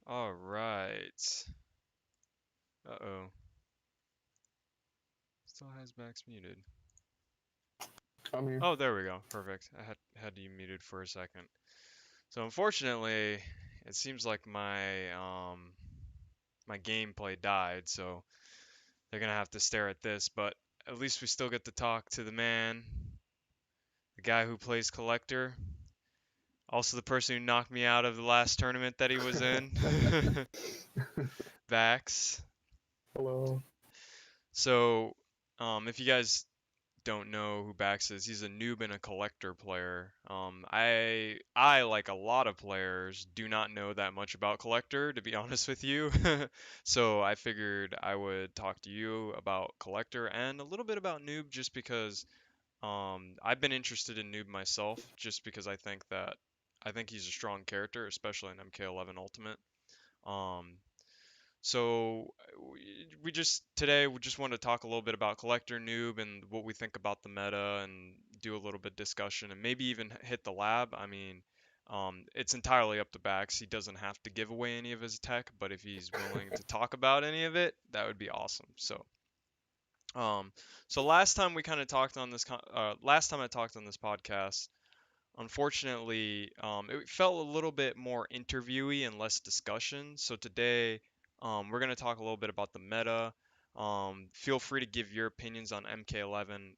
All right. Uh-oh. Still has Max muted. I'm here. Oh, there we go. Perfect. I had you muted for a second. So unfortunately, it seems like my gameplay died, so they're gonna have to stare at this, but at least we still get to talk to the man, the guy who plays Kollector, also the person who knocked me out of the last tournament that he was in. Vax. Hello. So, if you guys don't know who Bax is, he's a noob and a collector player. I like a lot of players do not know that much about collector, to be honest with you. So I figured I would talk to you about collector and a little bit about noob, just because I've been interested in noob myself, just because I think he's a strong character, especially in MK11 Ultimate. Um, so we just today we just want to talk a little bit about collector noob and what we think about the meta and do a little bit discussion and maybe even hit the lab. I mean, it's entirely up to Bax. He doesn't have to give away any of his tech, but if he's willing to talk about any of it, that would be awesome. Um, so last time we kind of talked on this, last time I talked on this podcast, unfortunately, it felt a little bit more interviewy and less discussion. So today, we're going to talk a little bit about the meta. Feel free to give your opinions on MK11,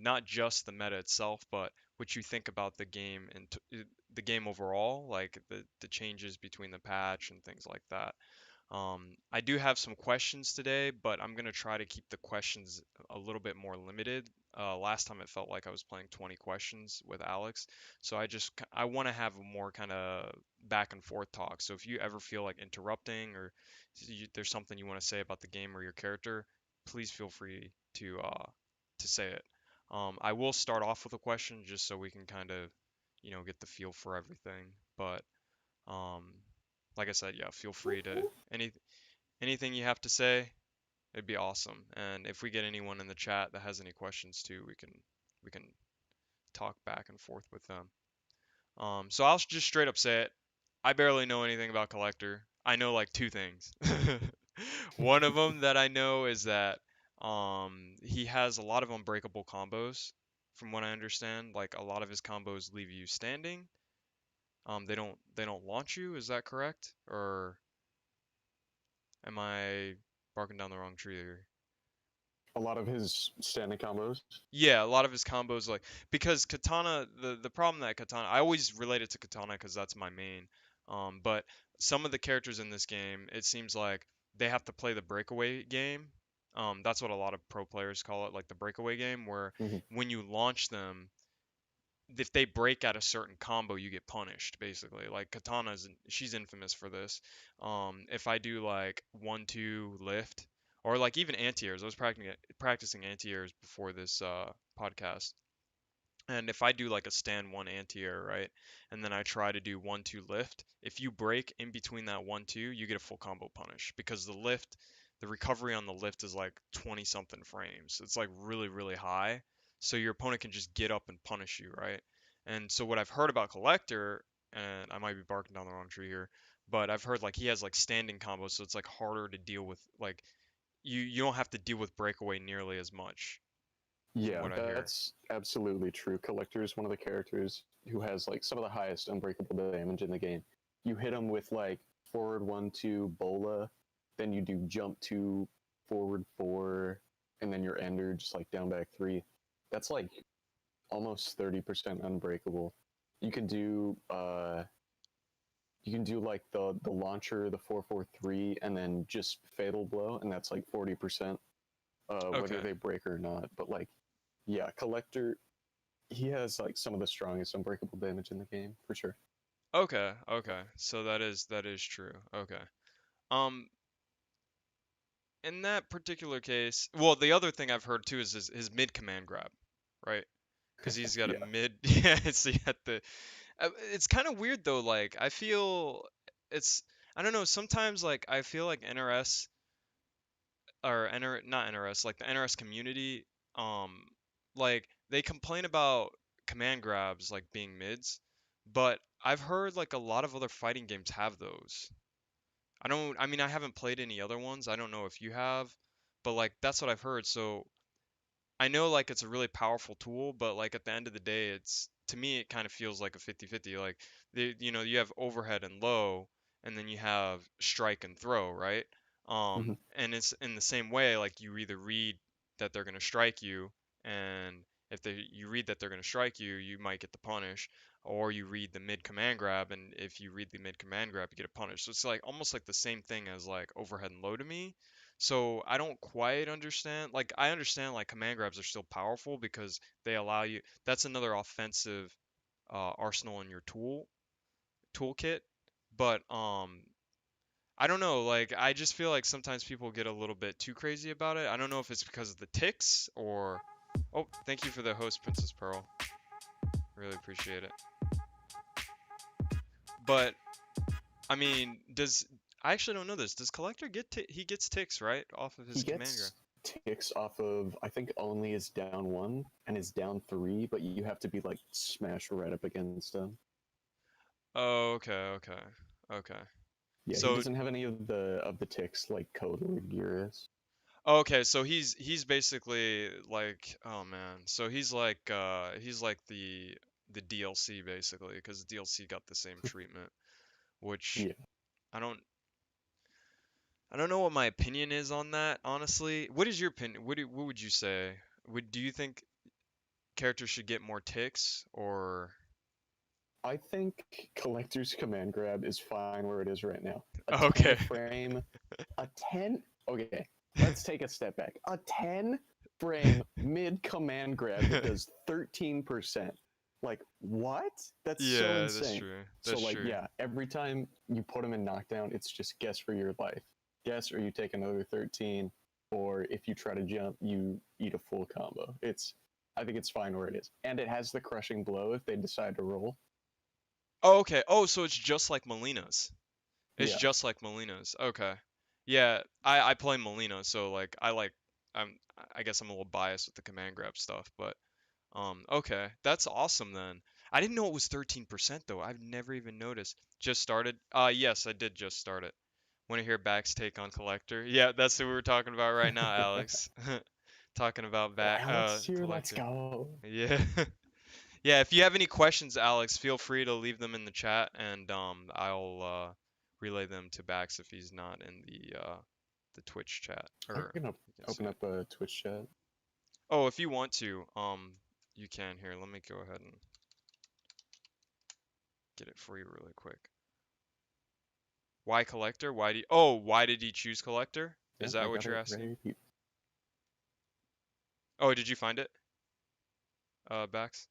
not just the meta itself, but what you think about the game and the game overall, like the changes between the patch and things like that. I do have some questions today, but I'm gonna try to keep the questions a little bit more limited. Last time it felt like I was playing 20 questions with Alex, so I want to have a more kind of back and forth talk. So if you ever feel like interrupting or there's something you want to say about the game or your character, please feel free to say it. I will start off with a question just so we can kind of, get the feel for everything. But um, like I said, yeah, feel free to any anything you have to say. It'd be awesome. And if we get anyone in the chat that has any questions too, we can talk back and forth with them. So I'll just straight up say it. I barely know anything about Collector. I know like two things. One of them that I know is that he has a lot of unbreakable combos, from what I understand. Like a lot of his combos leave you standing. They don't launch you. Is that correct? Or am I barking down the wrong tree here? A lot of his standing combos. Yeah, a lot of his combos, like, because Katana, the problem that Katana, I always relate it to Katana because that's my main. But some of the characters in this game, it seems like they have to play the breakaway game. That's what a lot of pro players call it, like the breakaway game, where Hmm. when you launch them, if they break at a certain combo, you get punished, basically. Like Katana's, she's infamous for this. If I do like 1-2 lift, or like even anti-airs, I was practicing anti-airs before this podcast. And if I do like a stand one anti-air, right, and then I try to do 1-2 lift, if you break in between that 1-2, you get a full combo punish because the recovery on the lift is like 20 something frames. It's like really, really high. So your opponent can just get up and punish you, right? And so what I've heard about Collector, and I might be barking down the wrong tree here, but I've heard like he has like standing combos, so it's like harder to deal with. Like you don't have to deal with breakaway nearly as much, from Yeah, what I hear. that's absolutely true. Collector is one of the characters who has like some of the highest unbreakable damage in the game. You hit him with like forward 1-2 bola, then you do jump 2, forward 4, and then your ender just like down back 3. That's like almost 30% unbreakable. You can do like the launcher, the 443, and then just fatal blow, and that's like 40%, whether Okay. they break or not. But like, yeah, collector, he has like some of the strongest unbreakable damage in the game for sure. Okay, okay. So that is true. Okay. Um, in that particular case, well, the other thing I've heard too is his mid command grab, right? Because he's got a Yeah, mid. Yeah, so you have to. It's kind of weird though. Like I feel it's. I don't know. Sometimes like I feel like NRS or not NRS, like the NRS community, um, like they complain about command grabs like being mids, but I've heard like a lot of other fighting games have those. I mean, I haven't played any other ones. I don't know if you have, but like that's what I've heard. So I know like it's a really powerful tool, but like at the end of the day, it's to me it kind of feels like a 50-50. Like you have overhead and low, and then you have strike and throw, right? Hmm. And it's in the same way, like you either read that they're gonna strike you, and if you read that they're gonna strike you, you might get the punish, or you read the mid command grab, and if you read the mid command grab, you get a punish. So it's like almost like the same thing as like overhead and low to me. So I don't quite understand. Like I understand like command grabs are still powerful because they allow you. That's another offensive arsenal in your toolkit. But I don't know. Like I just feel like sometimes people get a little bit too crazy about it. I don't know if it's because of the ticks or. Oh, thank you for the host, Princess Pearl. Really appreciate it. But I mean, does I actually don't know this. Does Collector get he gets ticks right off of He his command grab? gets ticks off of, I think, only is down one and is down three, but you have to be like smashed right up against him. Oh, okay, okay. Yeah, he So doesn't have any of the ticks like Code or Gear is. okay, so he's basically like, oh man, so he's like the DLC basically, because the DLC got the same treatment, which Yeah, I don't I don't know what my opinion is on that, honestly. What is your opinion? What would you say? Do you think characters should get more ticks or I think Collector's Command Grab is fine where it is right now. A 10 okay. frame, a 10. Okay, let's take a step back. A 10 frame mid command grab that does 13%. Like, what? That's so Yeah, that's insane. true. So, That's like, true. yeah, every time you put him in knockdown, it's just guess for your life. Guess or you take another 13, or if you try to jump, you eat a full combo. I think it's fine where it is. And it has the crushing blow if they decide to roll. Oh, okay. Oh, so it's just like Molina's. It's Yeah. just like Molina's. Okay. Yeah, I play Molina, so like I'm I guess I'm a little biased with the command grab stuff, but okay. That's awesome then. I didn't know it was 13% though. I've never even noticed. Just started? Yes, I did just start it. Want to hear Back's take on Collector? Yeah, that's who we're talking about right now, Alex. Talking about Oh, back Alex here, let's Collector. go. Yeah. Yeah, if you have any questions, Alex, feel free to leave them in the chat, and I'll relay them to Bax if he's not in the Twitch chat, I'm or gonna you can say open it. up a Twitch chat. Oh, if you want to, you can. Here, let me go ahead and get it for you really quick. Why Collector? Why did he choose Collector? Is Yep, that I what got you're it asking? right here. Oh, did you find it, Bax?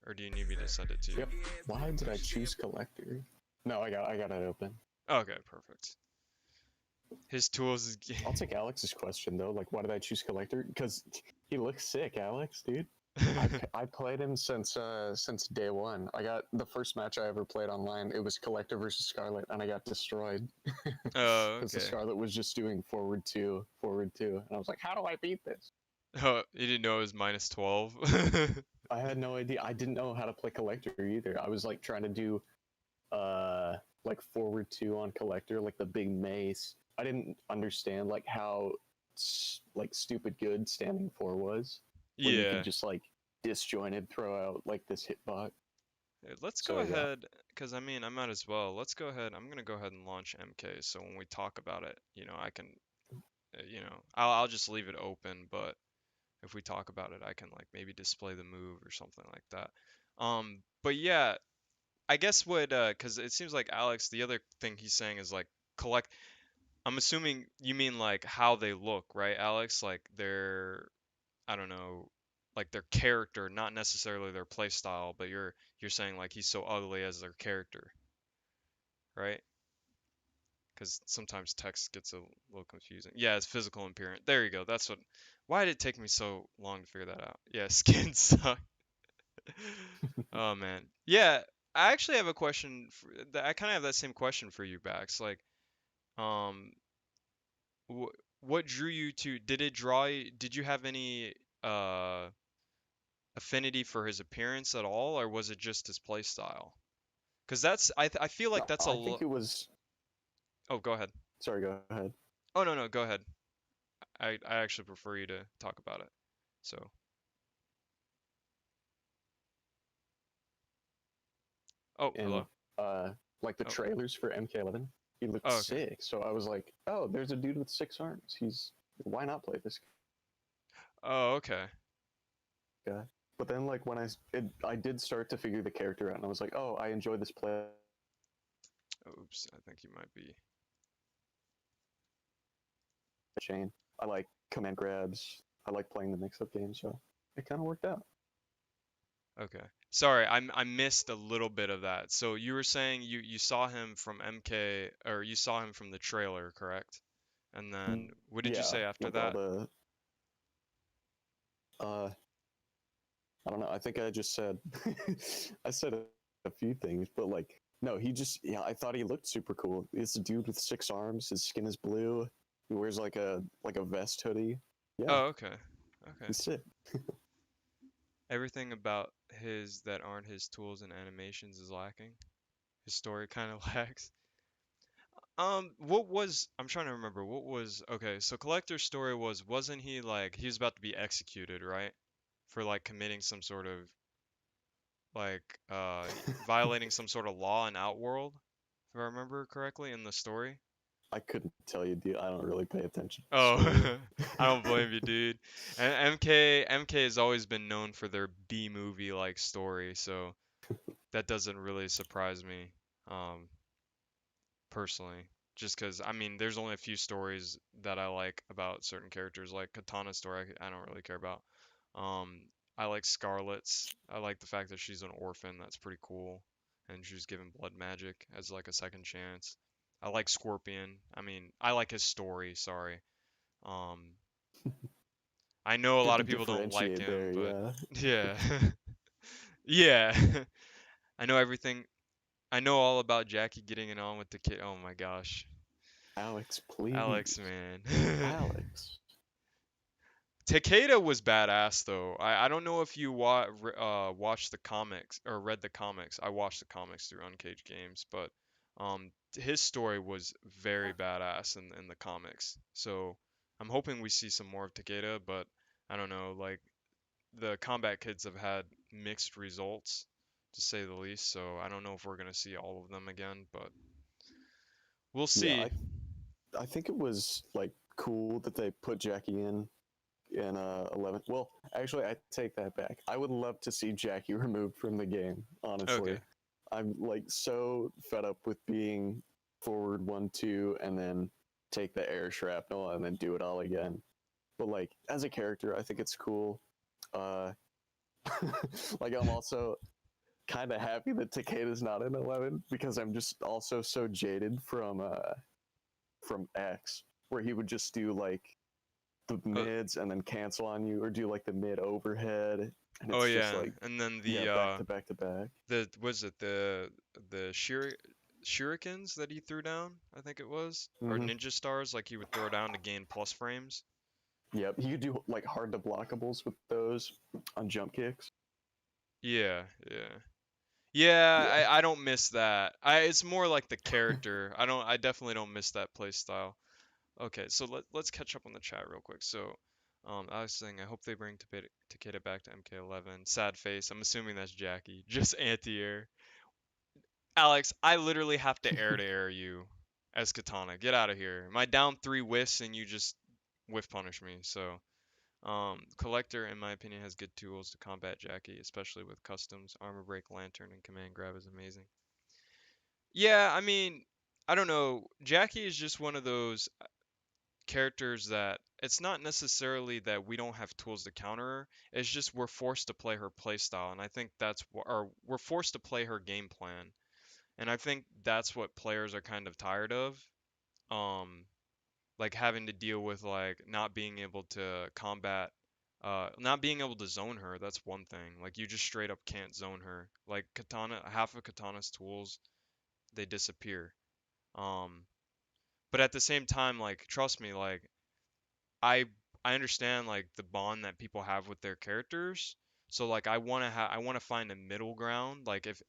Or do you need me to send it to you? Yep. Why did I choose collector? No, I got it open. Okay, perfect. His tools is I'll take Alex's question though. Like, why did I choose collector? Because he looks sick, Alex, dude. I played him since day one. I got the first match I ever played online. It was Collector versus Scarlet, and I got destroyed Oh, because the okay. Scarlet was just doing forward two, and I was like, how do I beat this? Oh, you didn't know it was minus 12? I had no idea. I didn't know how to play Collector either. I was like trying to do like forward two on Collector, like the big mace. I didn't understand like how like stupid good standing four was, where you could Yeah. just like disjointed throw out like this hitbox. Let's go So yeah, ahead, because I mean, I might as well. Let's go ahead. I'm gonna go ahead and launch MK, so when we talk about it, I can, I'll just leave it open, but if we talk about it, I can like maybe display the move or something like that. But yeah, I guess because it seems like Alex, the other thing he's saying is like collect. I'm assuming you mean like how they look, right, Alex? Like I don't know, like their character, not necessarily their play style, but you're saying like he's so ugly as their character, right? Because sometimes text gets a little confusing. Yeah, it's physical appearance. There you go. That's what. Why did it take me so long to figure that out? Yeah, skin suck. Oh man. Yeah, I actually have a question. I kind of have that same question for you, Bax. Like, um, wh what drew you to? Did it draw you? Did you have any uh affinity for his appearance at all, or was it just his play style? Because I feel like no, that's a I think lo it was. Oh, go ahead. Sorry, go ahead. Oh, no, no, go ahead. I actually prefer you to talk about it. So, oh, In hello. like the Oh, trailers for MK11, he looked oh, okay. sick. So I was like, oh, there's a dude with 6 arms. He's why not play this Oh, okay. guy? But then like when I did start to figure the character out, and I was like, oh, I enjoy this play Oops, I think you might be. chain. I like command grabs. I like playing the mix-up game, so it kind of worked out. Okay. Sorry, I missed a little bit of that. So you were saying you saw him from MK, or you saw him from the trailer, correct? And then what did you Yeah, say after like all that? the uh, I don't know. I think I just said I said a few things, but like no, he just yeah. I thought he looked super cool. It's a dude with 6 arms. His skin is blue. He wears like a vest hoodie. Yeah, Oh, okay. Okay. he's sick. Everything about his that aren't his tools and animations is lacking. His story kind of lacks. What was, I'm trying to remember, what was, okay, so Collector's story was, wasn't he like, he was about to be executed, right? For like committing some sort of, like, violating some sort of law in Outworld, if I remember correctly in the story. I couldn't tell you, dude. I don't really pay attention to the Oh, story. I don't blame you, dude. And MK has always been known for their B movie like story, so that doesn't really surprise me. Um, personally. Just because, I mean, there's only a few stories that I like about certain characters, like Katana's story, I don't really care about. Um, I like Scarlet's. I like the fact that she's an orphan. That's pretty cool. And she's given blood magic as like a second chance. I like Scorpion. I mean, I like his story, sorry. Um, I know a Good lot to of people don't like differentiate him, there. but Yeah, yeah. Yeah. I know everything. I know all about Jackie getting it on with the kid. Oh my gosh. Alex, Alex, please, man. Alex. Takeda was badass though. I don't know if you watched the comics or read the comics. I watched the comics through Uncaged Games, but his story was very badass in the comics. So I'm hoping we see some more of Takeda, but I don't know. Like the Combat Kids have had mixed results, to say the least. So I don't know if we're gonna see all of them again, but we'll Yeah, see. I think it was like cool that they put Jackie in 11. Well, actually, I take that back. I would love to see Jackie removed from the game. Okay. Honestly, I'm like so fed up with being forward 1-2 and then take the air shrapnel and then do it all again. But like as a character, I think it's cool. Uh, like I'm also kind of happy that Takeda's not in 11 because I'm just also so jaded from X, where he would just do like the Uh, mids and then cancel on you, or do like the mid overhead, and oh it's just yeah, like and then yeah, back to back to back. the was it the shurikens that he threw down, I think it was, or Mm-hmm. ninja stars like he would throw down to gain plus frames. Yep, you do like hard to blockables with those on jump kicks. Yeah, yeah. Yeah, Yeah, I don't miss that. It's more like the character. I definitely don't miss that play style. Okay, so let's catch up on the chat real quick. So I was saying I hope they bring Takeda back to MK11. Sad face. I'm assuming that's Jackie. Just anti-air. Alex, I literally have to air you as Katana. Get out of here. My down three whiffs and you just whiff punish me. So, Collector, in my opinion, has good tools to combat Jackie, especially with customs. Armor break, lantern, and command grab is amazing. Yeah, I mean, I don't know. Jackie is just one of those characters that it's not necessarily that we don't have tools to counter her. It's just we're forced to play her playstyle, and I think that's what, or we're forced to play her game plan. And I think that's what players are kind of tired of. Um, like having to deal with like not being able to combat, not being able to zone her. That's one thing. Like you just straight up can't zone her. Like Katana, half of Katana's tools, they disappear. Um, but at the same time, like trust me, like I I understand like the bond that people have with their characters. So like I want to find a middle ground. Like if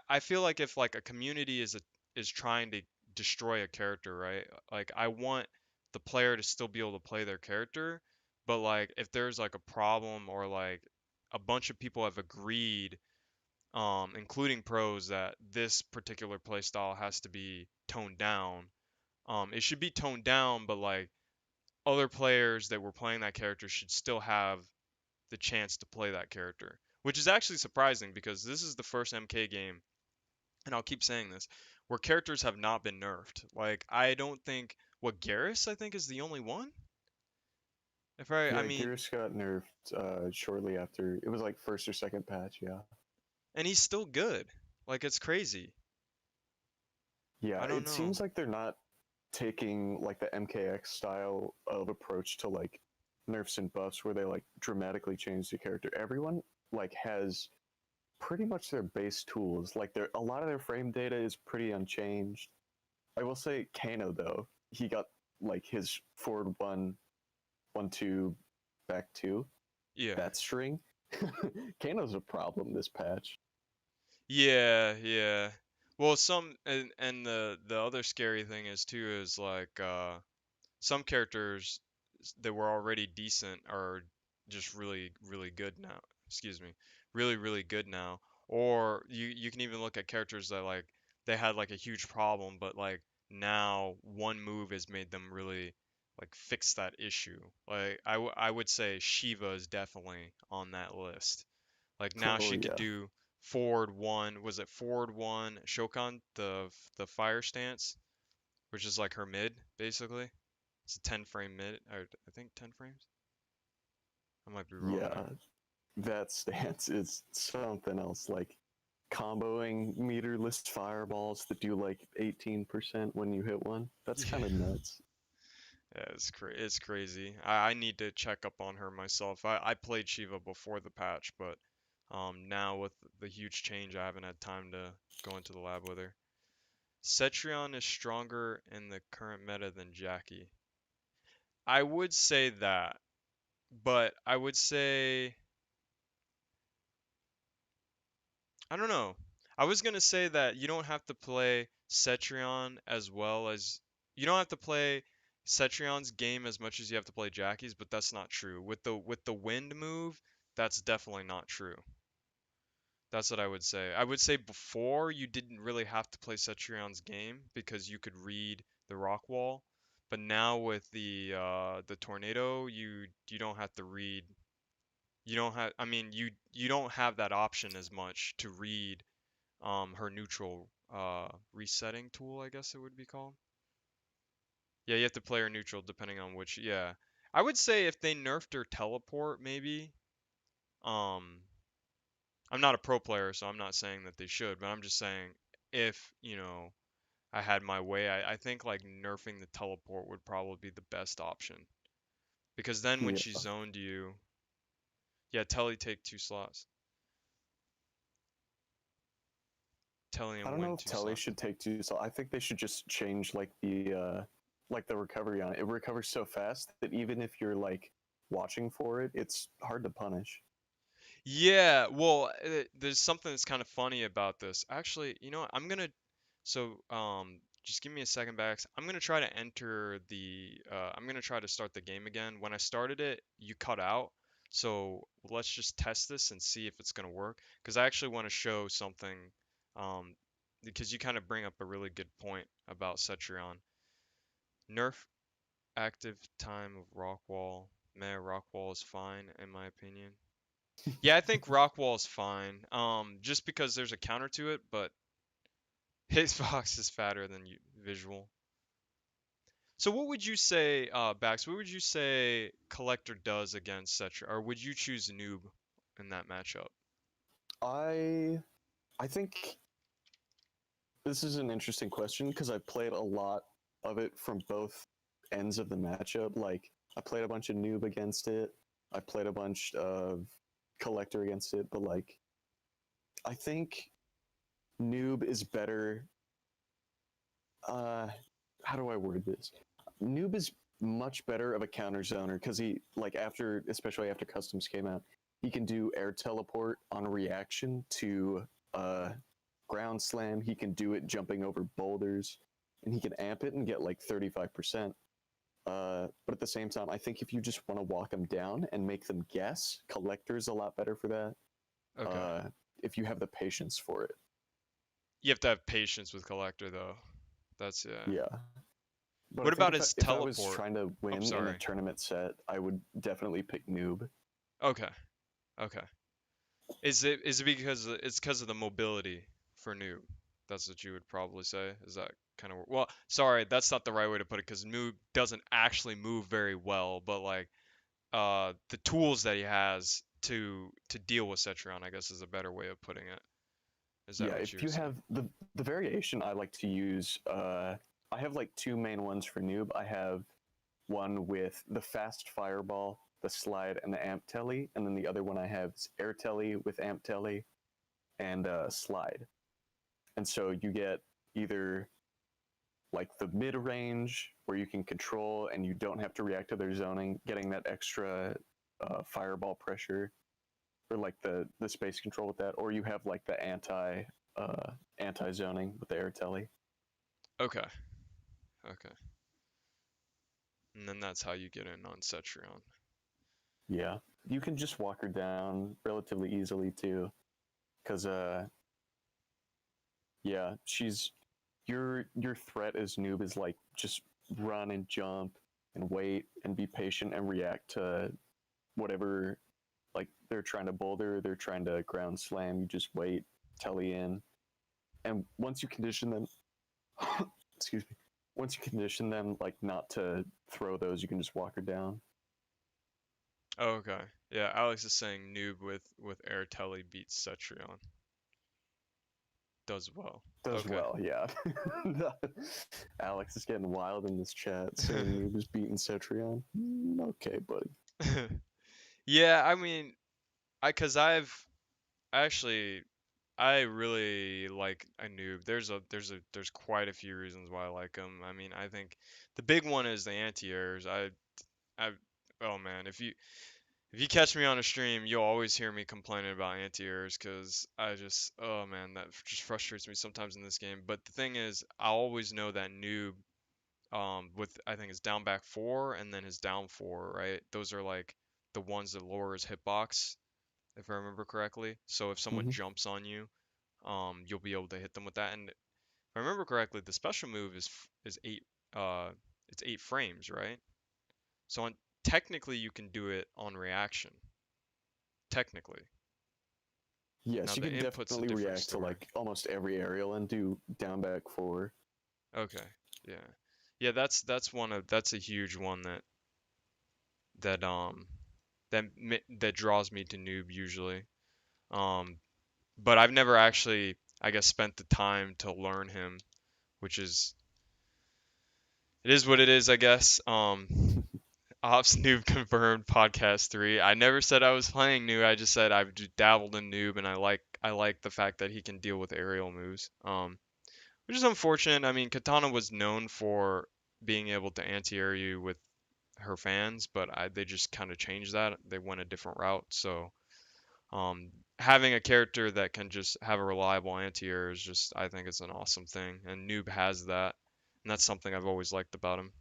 I feel like if like a community is trying to destroy a character, right? Like I want the player to still be able to play their character, but like if there's like a problem or like a bunch of people have agreed, including pros, that this particular playstyle has to be toned down. It should be toned down, but like other players that were playing that character should still have the chance to play that character, which is actually surprising because this is the first MK game, and I'll keep saying this, where characters have not been nerfed. Like I don't think what Garrus I think is the only one. If I Yeah, mean, Gears got nerfed shortly after. It was like first or second patch. Yeah. and he's still good. Like it's crazy. Yeah, I don't it know. seems like they're not taking like the MKX style of approach to like nerfs and buffs where they like dramatically change the character. Everyone like has pretty much their base tools. Like a lot of their frame data is pretty unchanged. I will say Kano though, he got like his forward 1-1-2 back 2. Yeah. That string. Kano's a problem this patch. Yeah, yeah. Well, some and the other scary thing is too is like some characters that were already decent are just really really good now. Excuse me. Really really good now. Or you can even look at characters that like they had like a huge problem, but like now one move has made them really like fix that issue. Like I would say Shiva is definitely on that list. Like now Oh she could yeah. do forward one, was it forward one Shokan, the fire stance, which is like her mid basically. It's a 10 frame mid, or I think 10 frames. I might be wrong Yeah. there. That stance is something else. Like comboing meterless fireballs that do like 18% when you hit one. That's Yeah. kind of nuts. Yeah, it's crazy. I need to check up on her myself. I played Shiva before the patch, but now with the huge change, I haven't had time to go into the lab with her. Cetrion is stronger in the current meta than Jackie. I would say that, but I would say I don't know. I was gonna say that you don't have to play Cetrion as well as you don't have to play Cetrion's game as much as you have to play Jackie's, but that's not true. With the wind move, that's definitely not true. That's what I would say. I would say before you didn't really have to play Cetrion's game because you could read the rock wall, but now with the tornado, you don't have to read. You don't have. I mean, you don't have that option as much to read her neutral resetting tool, I guess it would be called. Yeah, you have to play her neutral depending on which. Yeah, I would say if they nerfed her teleport, maybe. Um, I'm not a pro player, so I'm not saying that they should, but I'm just saying if I had my way, I think like nerfing the teleport would probably be the best option because then when Yeah. she zoned you, yeah, Telly take 2 slots. Telly I and don't know win if two Telly slots. should take two. So I think they should just change like the recovery on it. It recovers so fast that even if you're like watching for it, it's hard to punish. Yeah, well, there's something that's kind of funny about this. Actually, you know what? Just give me a second, Bax. I'm gonna try to enter I'm gonna try to start the game again. When I started it, you cut out. So let's just test this and see if it's gonna work. Because I actually want to show something, um, because you kind of bring up a really good point about Cetrion. Nerf active time of Rockwall. Meh, Rockwall is fine in my opinion. Yeah, I think Rockwall's fine. Just because there's a counter to it, but Hitbox is fatter than visual. So what would you say, Bax? What would you say Kollector does against Cetra, or would you choose Noob in that matchup? I I think this is an interesting question because I played a lot of it from both ends of the matchup. Like I played a bunch of noob against it. I played a bunch of collector against it, but like I think noob is better. Uh, how do I word this? Noob is much better of a counter zoner because he like after especially after customs came out, he can do air teleport on reaction to ground slam. He can do it jumping over boulders. and he can amp it and get like 35%. But at the same time, I think if you just want to walk them down and make them guess, Collector's a lot better for that. Okay. Uh, if you have the patience for it. You have to have patience with Collector though. That's yeah. Yeah. But I What think about his if I was teleport? trying to Oh, win in a sorry. tournament set, I would definitely pick Noob. Okay. Okay. Is it because of the mobility for Noob? That's what you would probably say. Is that kind of well? Sorry, that's not the right way to put it because Noob doesn't actually move very well, but like the tools that he has to deal with Cetrion, I guess is a better way of putting it. Is that Yeah, what you if would you say? have the variation I like to use, I have like two main ones for Noob. I have one with the fast fireball, the slide, and the amp telly, and then the other one I have is air telly with amp telly and slide. And so you get either like the mid range where you can control and you don't have to react to their zoning, getting that extra fireball pressure, or like the space control with that, or you have like the anti zoning with the air telly. Okay. Okay. And then that's how you get in on Cetrion. Yeah, you can just walk her down relatively easily too, because yeah, she's your threat as Noob is like just run and jump and wait and be patient and react to whatever, like they're trying to boulder, they're trying to ground slam. You just wait, telly in, and once you condition them, excuse me, once you condition them like not to throw those, you can just walk her down. Oh, okay. Yeah, Alex is saying Noob with Air Telly beats Cetrion. Does well. Does Okay. well, yeah. Alex is getting wild in this chat, saying Noob is beating Cetrion. Okay, buddy. Yeah, I mean, cause I've actually I really like a Noob. There's quite a few reasons why I like him. I mean, I think the big one is the anti-airs. I oh man, if you catch me on a stream, you'll always hear me complaining about anti-airs because I just oh man, that just frustrates me sometimes in this game. But the thing is, I always know that Noob with I think his down back four and then his down four, right? Those are like the ones that lower his hitbox, if I remember correctly. So if someone Mm-hmm. jumps on you, you'll be able to hit them with that. And if I remember correctly, the special move is uh it's 8 frames, right? So technically you can do it on reaction. Technically. Now Yes, you the can input's a definitely different react to story. like almost every aerial and do down back four. Okay. Yeah. Yeah, that's a huge one that um that draws me to Noob usually. Um, but I've never actually, I guess, spent the time to learn him, which is it is what it is, I guess. Ops Noob confirmed podcast 3. I never said I was playing Noob. I just said I've dabbled in Noob, and I like the fact that he can deal with aerial moves. Which is unfortunate. I mean, Katana was known for being able to anti-air you with her fans, but they just kind of changed that. They went a different route. So having a character that can just have a reliable anti-air is just, I think it's an awesome thing. And Noob has that, and that's something I've always liked about him.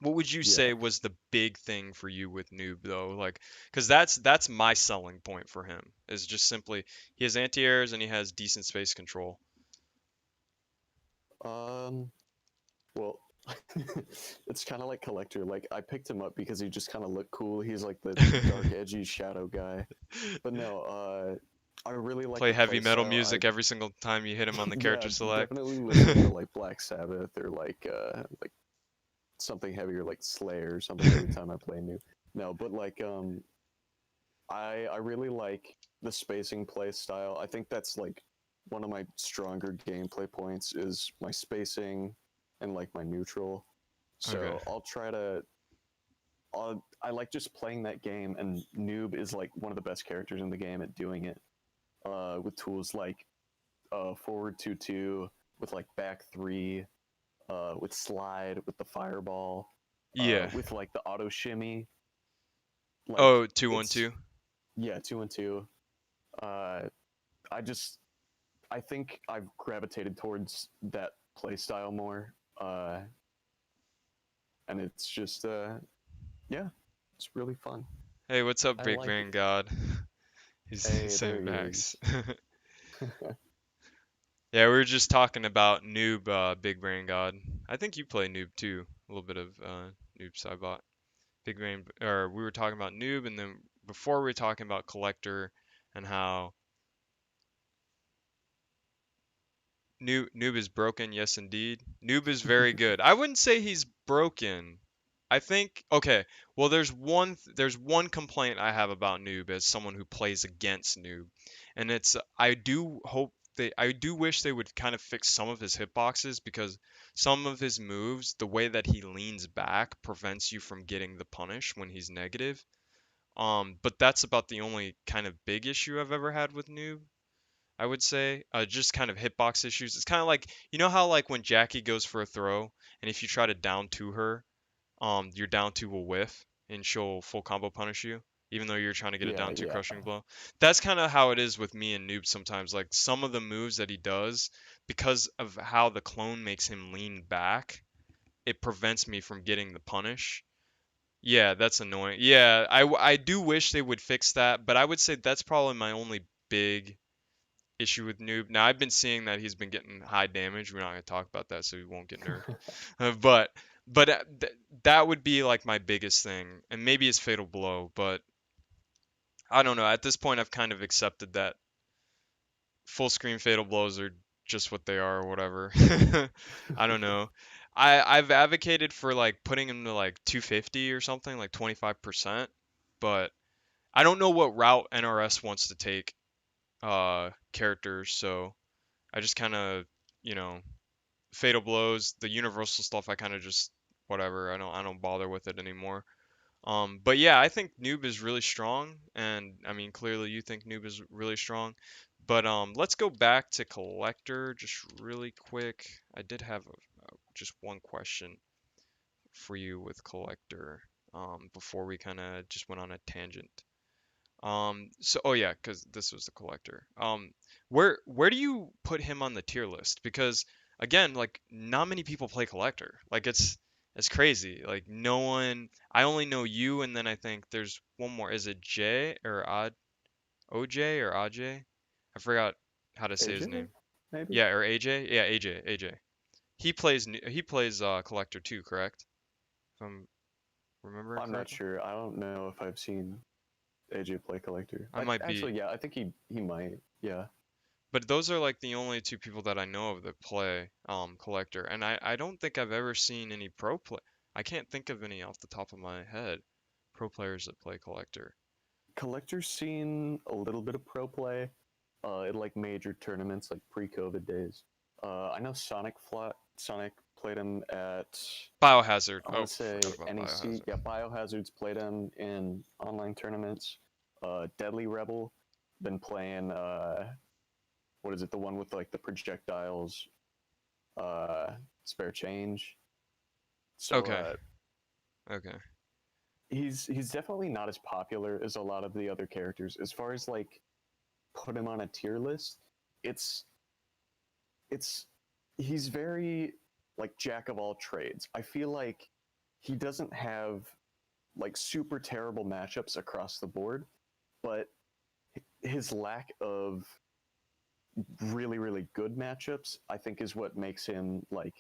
What would you Yeah. say was the big thing for you with Noob though? Like, because that's my selling point for him is just simply he has anti-airs and he has decent space control. Um. Well, it's kind of like Collector. Like I picked him up because he just kind of looked cool. He's like the dark, edgy shadow guy. But no, I really like Play the heavy play metal style. I music every single time you hit him on the yeah, character select. definitely listen to like Black Sabbath or like something heavier like Slayer or something every time I play new. No, but like I really like the spacing play style. I think that's like one of my stronger gameplay points is my spacing and like my neutral. Okay. So I like just playing that game, and Noob is like one of the best characters in the game at doing it. With tools like forward 2-2, with like back three, with slide, with the fireball, Yeah. with like the auto shimmy. Like Oh, two one it's two. yeah, 2-2. Uh, I just I think I've gravitated towards that playstyle more, and it's just yeah, it's really fun. Hey, what's up, I Big like Brain it. God? He's Hey, there saying he Bax. is. Yeah, we were just talking about Noob, Big Brain God. I think you play Noob too. A little bit of Noob Saibot. Big Brain, or we were talking about Noob, and then before we were talking about Collector and how Noob is broken. Yes, indeed. Noob is very good. I wouldn't say he's broken. I think okay. Well, there's one complaint I have about Noob as someone who plays against Noob, and it's I do wish they would kind of fix some of his hitboxes because some of his moves, the way that he leans back prevents you from getting the punish when he's negative. But that's about the only kind of big issue I've ever had with Noob. I would say just kind of hitbox issues. It's kind of like you know how like when Jackie goes for a throw, and if you try to down to her, your down two will whiff and she'll full combo punish you, even though you're trying to get a Yeah, down two yeah. crushing blow. That's kind of how it is with me and Noob sometimes. Like some of the moves that he does, because of how the clone makes him lean back, it prevents me from getting the punish. Yeah, that's annoying. Yeah, I do wish they would fix that, but I would say that's probably my only big issue with Noob. Now I've been seeing that he's been getting high damage. We're not gonna talk about that, so he won't get nerfed. But that would be like my biggest thing, and maybe his fatal blow. But I don't know. At this point, I've kind of accepted that full screen fatal blows are just what they are, or whatever. I don't know. I've advocated for like putting him to like 250 or something, like 25%, but I don't know what route NRS wants to take characters, so I just kind of, you know, fatal blows, the universal stuff I kind of just whatever. I don't bother with it anymore. But yeah, I think Noob is really strong, and I mean clearly you think Noob is really strong. But let's go back to Collector just really quick. I did have just one question for you with Collector before we kind of just went on a tangent. So oh yeah, because this was the Collector. Where do you put him on the tier list? Because again, like not many people play Collector. Like it's crazy. Like no one. I only know you, and then I think there's one more. Is it J or OJ or AJ? I forgot how to say his AJ, name. maybe? Yeah, or AJ. Yeah, AJ. He plays Collector too, correct? If I'm remembering I'm not correctly. sure. I don't know if I've seen AJ play Collector. I might be. Actually, yeah, I think he might. Yeah. But those are like the only two people that I know of that play Collector, and I don't think I've ever seen any pro play. I can't think of any off the top of my head pro players that play Collector. Collector's seen a little bit of pro play in like major tournaments, like pre-COVID days. I know Sonic played him at, Biohazard. I want Oh, to say forgot about NEC. Biohazard. Yeah, Biohazard's played him in online tournaments. Deadly Rebel been playing. What is it? The one with like the projectiles, uh, spare change. So Okay, okay. he's definitely not as popular as a lot of the other characters. As far as like put him on a tier list, it's it's he's very like jack of all trades. I feel like he doesn't have like super terrible matchups across the board, but his lack of really good matchups, I think, is what makes him like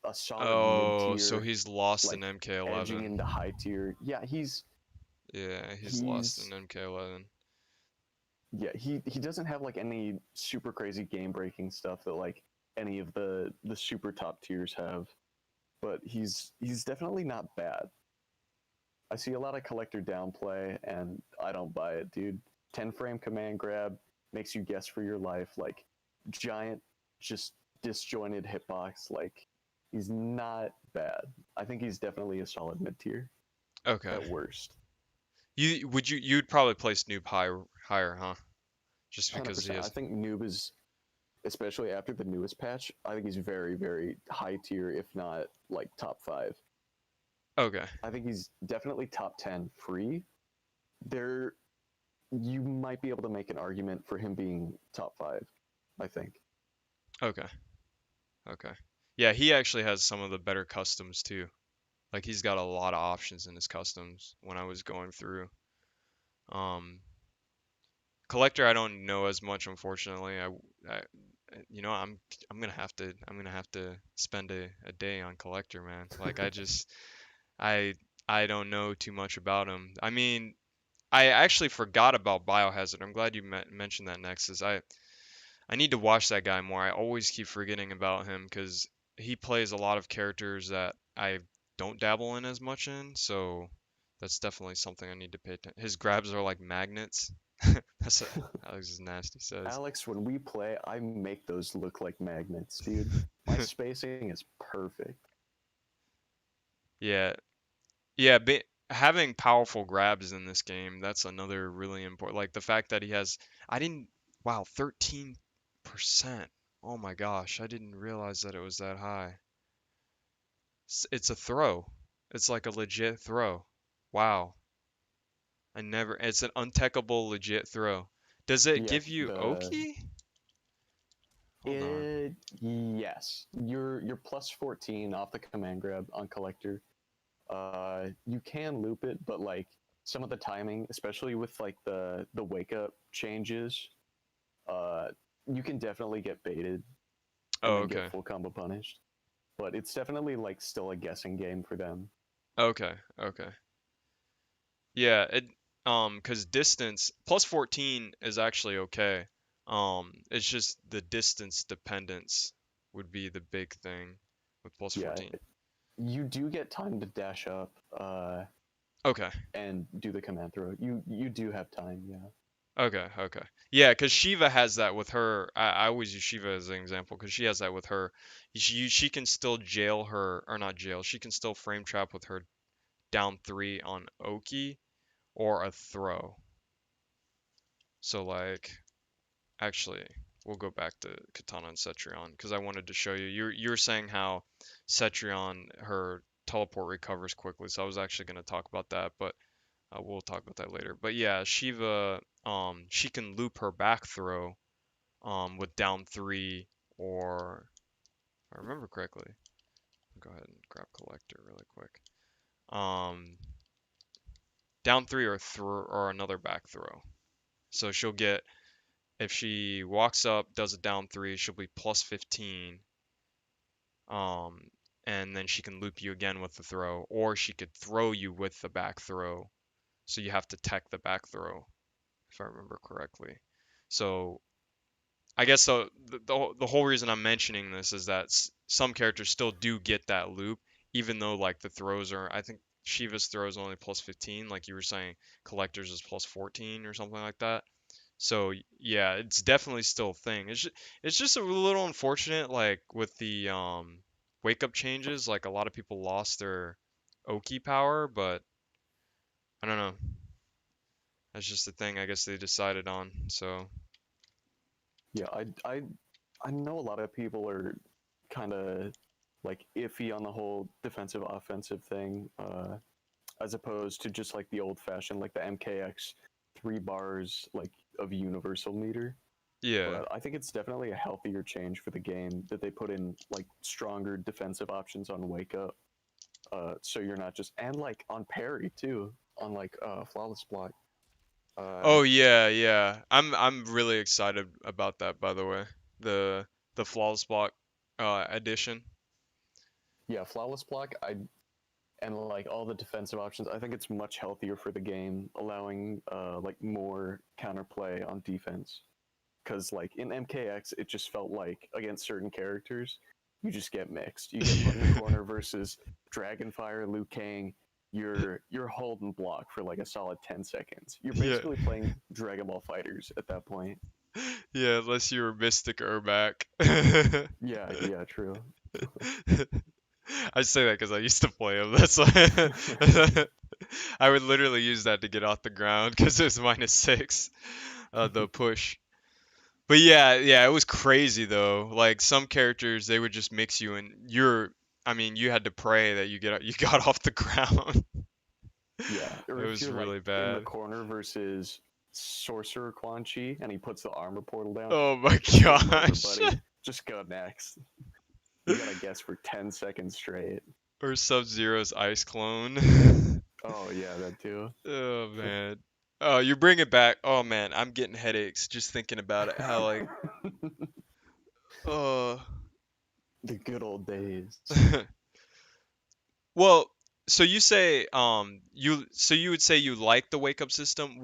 a solid mid Oh, so tier, he's lost in like edging MK11. into high tier. Yeah, Yeah, he's lost in he's MK11. yeah, he doesn't have like any super crazy game breaking stuff that like any of the super top tiers have, but he's definitely not bad. I see a lot of collector downplay and I don't buy it, dude. 10 frame command grab makes you guess for your life, like giant just disjointed hitbox, like he's not bad. I think he's definitely a solid mid tier Okay. at worst. You'd probably place Noob higher, huh? Just because he 100%. I has. think Noob is, especially after the newest patch, I think he's very high tier, if not like top five. Okay. I think he's definitely top 10 free. There, you might be able to make an argument for him being top five, I think. Okay. Okay. Yeah, he actually has some of the better customs too. Like he's got a lot of options in his customs when I was going through. Um, Collector, I don't know as much, unfortunately. I you know, I'm gonna have to spend a day on Collector, man. Like I I don't know too much about him. I mean, I actually forgot about Biohazard. I'm glad you mentioned that, Nexus. I need to watch that guy more. I always keep forgetting about him because he plays a lot of characters that I don't dabble in as much in. So that's definitely something I need to pay attention. His grabs are like magnets. That's what Alex Nasty says. Alex, when we play, I make those look like magnets, dude. My spacing is perfect. Yeah, yeah. Having powerful grabs in this game, that's another really important. Like the fact that he has, I didn't, wow, 13%. Oh my gosh, I didn't realize that it was that high. It's a throw. It's like a legit throw. Wow. It's an untechable legit throw. Does it Yeah, give you the Oki? Hold on. it yes, you're plus 14 off the command grab on Collector. You can loop it, but like some of the timing, especially with like the wake up changes, uh, you can definitely get baited and Oh, then get okay. full combo punished. But it's definitely like still a guessing game for them. Okay, okay. Yeah, 'cause distance plus 14 is actually okay. It's just the distance dependence would be the big thing with plus Yeah, 14. you do get time to dash up Okay. and do the command throw. You do have time, yeah. Okay, okay. Yeah, because Shiva has that with her. I always use Shiva as an example because she has that with her. She can still jail her, or not jail, she can still frame trap with her down three on Oki or a throw. So, like, actually, we'll go back to Katana and Cetrion because I wanted to show you. You were saying how Cetrion, her teleport recovers quickly, so I was actually going to talk about that, but we'll talk about that later. But yeah, Shiva, she can loop her back throw with down three, or if I remember correctly, go ahead and grab Collector really quick. Um, down three or or another back throw. So she'll get, if she walks up, does a down three, she'll be plus 15. Um, and then she can loop you again with the throw, or she could throw you with the back throw. So you have to tech the back throw, if I remember correctly. So I guess the whole reason I'm mentioning this is that some characters still do get that loop, even though like the throws are. I think Shiva's throw is only plus 15, like you were saying. Collectors is plus 14 or something like that. So yeah, it's definitely still a thing. It's just a little unfortunate, like with the wake up changes. Like a lot of people lost their Oki power, but I don't know. That's just the thing I guess they decided on. So Yeah, I know a lot of people are kind of like iffy on the whole defensive offensive thing, as opposed to just like the old fashioned like the MKX 3 bars like of universal meter. yeah, But I think it's definitely a healthier change for the game that they put in like stronger defensive options on wake up. So you're not just and like on parry too, on like flawless block. Uh, oh yeah, yeah. I'm really excited about that, by the way. The the flawless block addition. yeah, flawless block. I and like all the defensive options. I think it's much healthier for the game, allowing like more counterplay on defense. Because like in MKX, it just felt like against certain characters, you just get mixed. You get put in the corner versus Dragonfire, Liu Kang. You're holding block for like a solid 10 seconds. You're Yeah. basically playing Dragon Ball Fighters at that point. Yeah, unless you were Mystic Urbac. Yeah, yeah, true. I say that because I used to play him. That's why I would literally use that to get off the ground because it was -6, the push. But yeah, yeah, it was crazy though. Like some characters, they would just mix you, and I mean, you had to pray that you got off the ground. Yeah, or It if was you're like really in the bad. corner versus Sorcerer Quan Chi and he puts the armor portal down, Oh my just game over, gosh. buddy. Just go next. You gotta guess for 10 seconds straight. Or Sub-Zero's ice clone. Oh yeah, that too. Oh man. Oh, you bring it back. Oh man, I'm getting headaches just thinking about it. How like, uh, The good old days. well, so you say, so you would say you like the wake up system.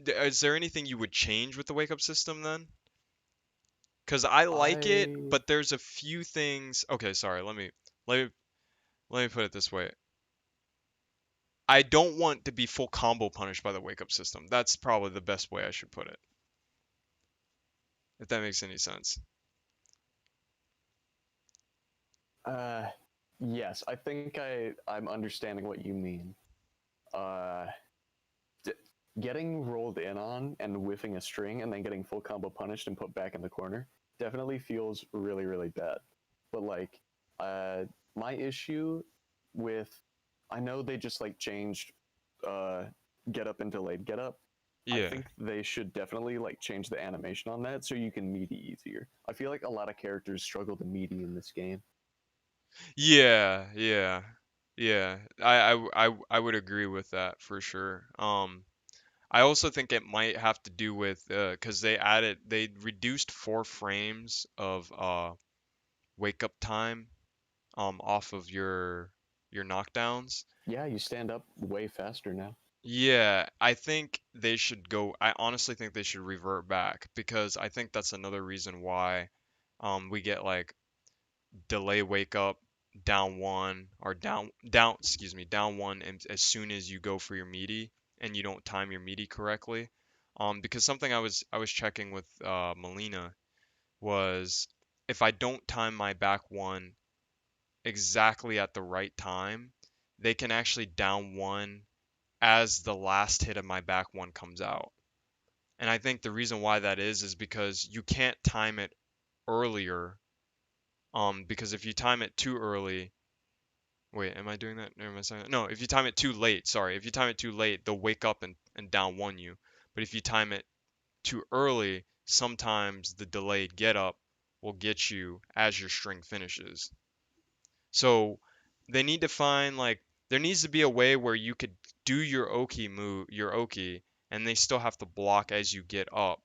Is there anything you would change with the wake up system then? Because I like it, I but there's a few things. Okay, sorry. Let me let me put it this way. I don't want to be full combo punished by the wake up system. That's probably the best way I should put it, if that makes any sense. uh yes, I think I'm understanding what you mean. Uh d- Getting rolled in on and whiffing a string and then getting full combo punished and put back in the corner definitely feels really really bad. But like uh my issue with I know they just like changed uh get up and delayed get up. I Yeah. think they should definitely like change the animation on that so you can meaty easier. I feel like a lot of characters struggle to meaty in this game. Yeah, yeah, yeah. I would agree with that for sure. I also think it might have to do with because they reduced 4 frames of wake up time off of your knockdowns. Yeah, you stand up way faster now. Yeah, I think they should go. I honestly think they should revert back because I think that's another reason why we get like delay wake up down one or down one and as soon as you go for your meaty and you don't time your meaty correctly. Because something I was checking with Melina was if I don't time my back one exactly at the right time, they can actually down one as the last hit of my back one comes out. And I think the reason why that is because you can't time it earlier. Because if you time it too early, wait, am I doing that? Or am I saying that? No, if you time it too late, sorry, if you time it too late, they'll wake up and down one you. But if you time it too early, sometimes the delayed get up will get you as your string finishes. So they need to find like there needs to be a way where you could do your Oki move, your Oki, and they still have to block as you get up.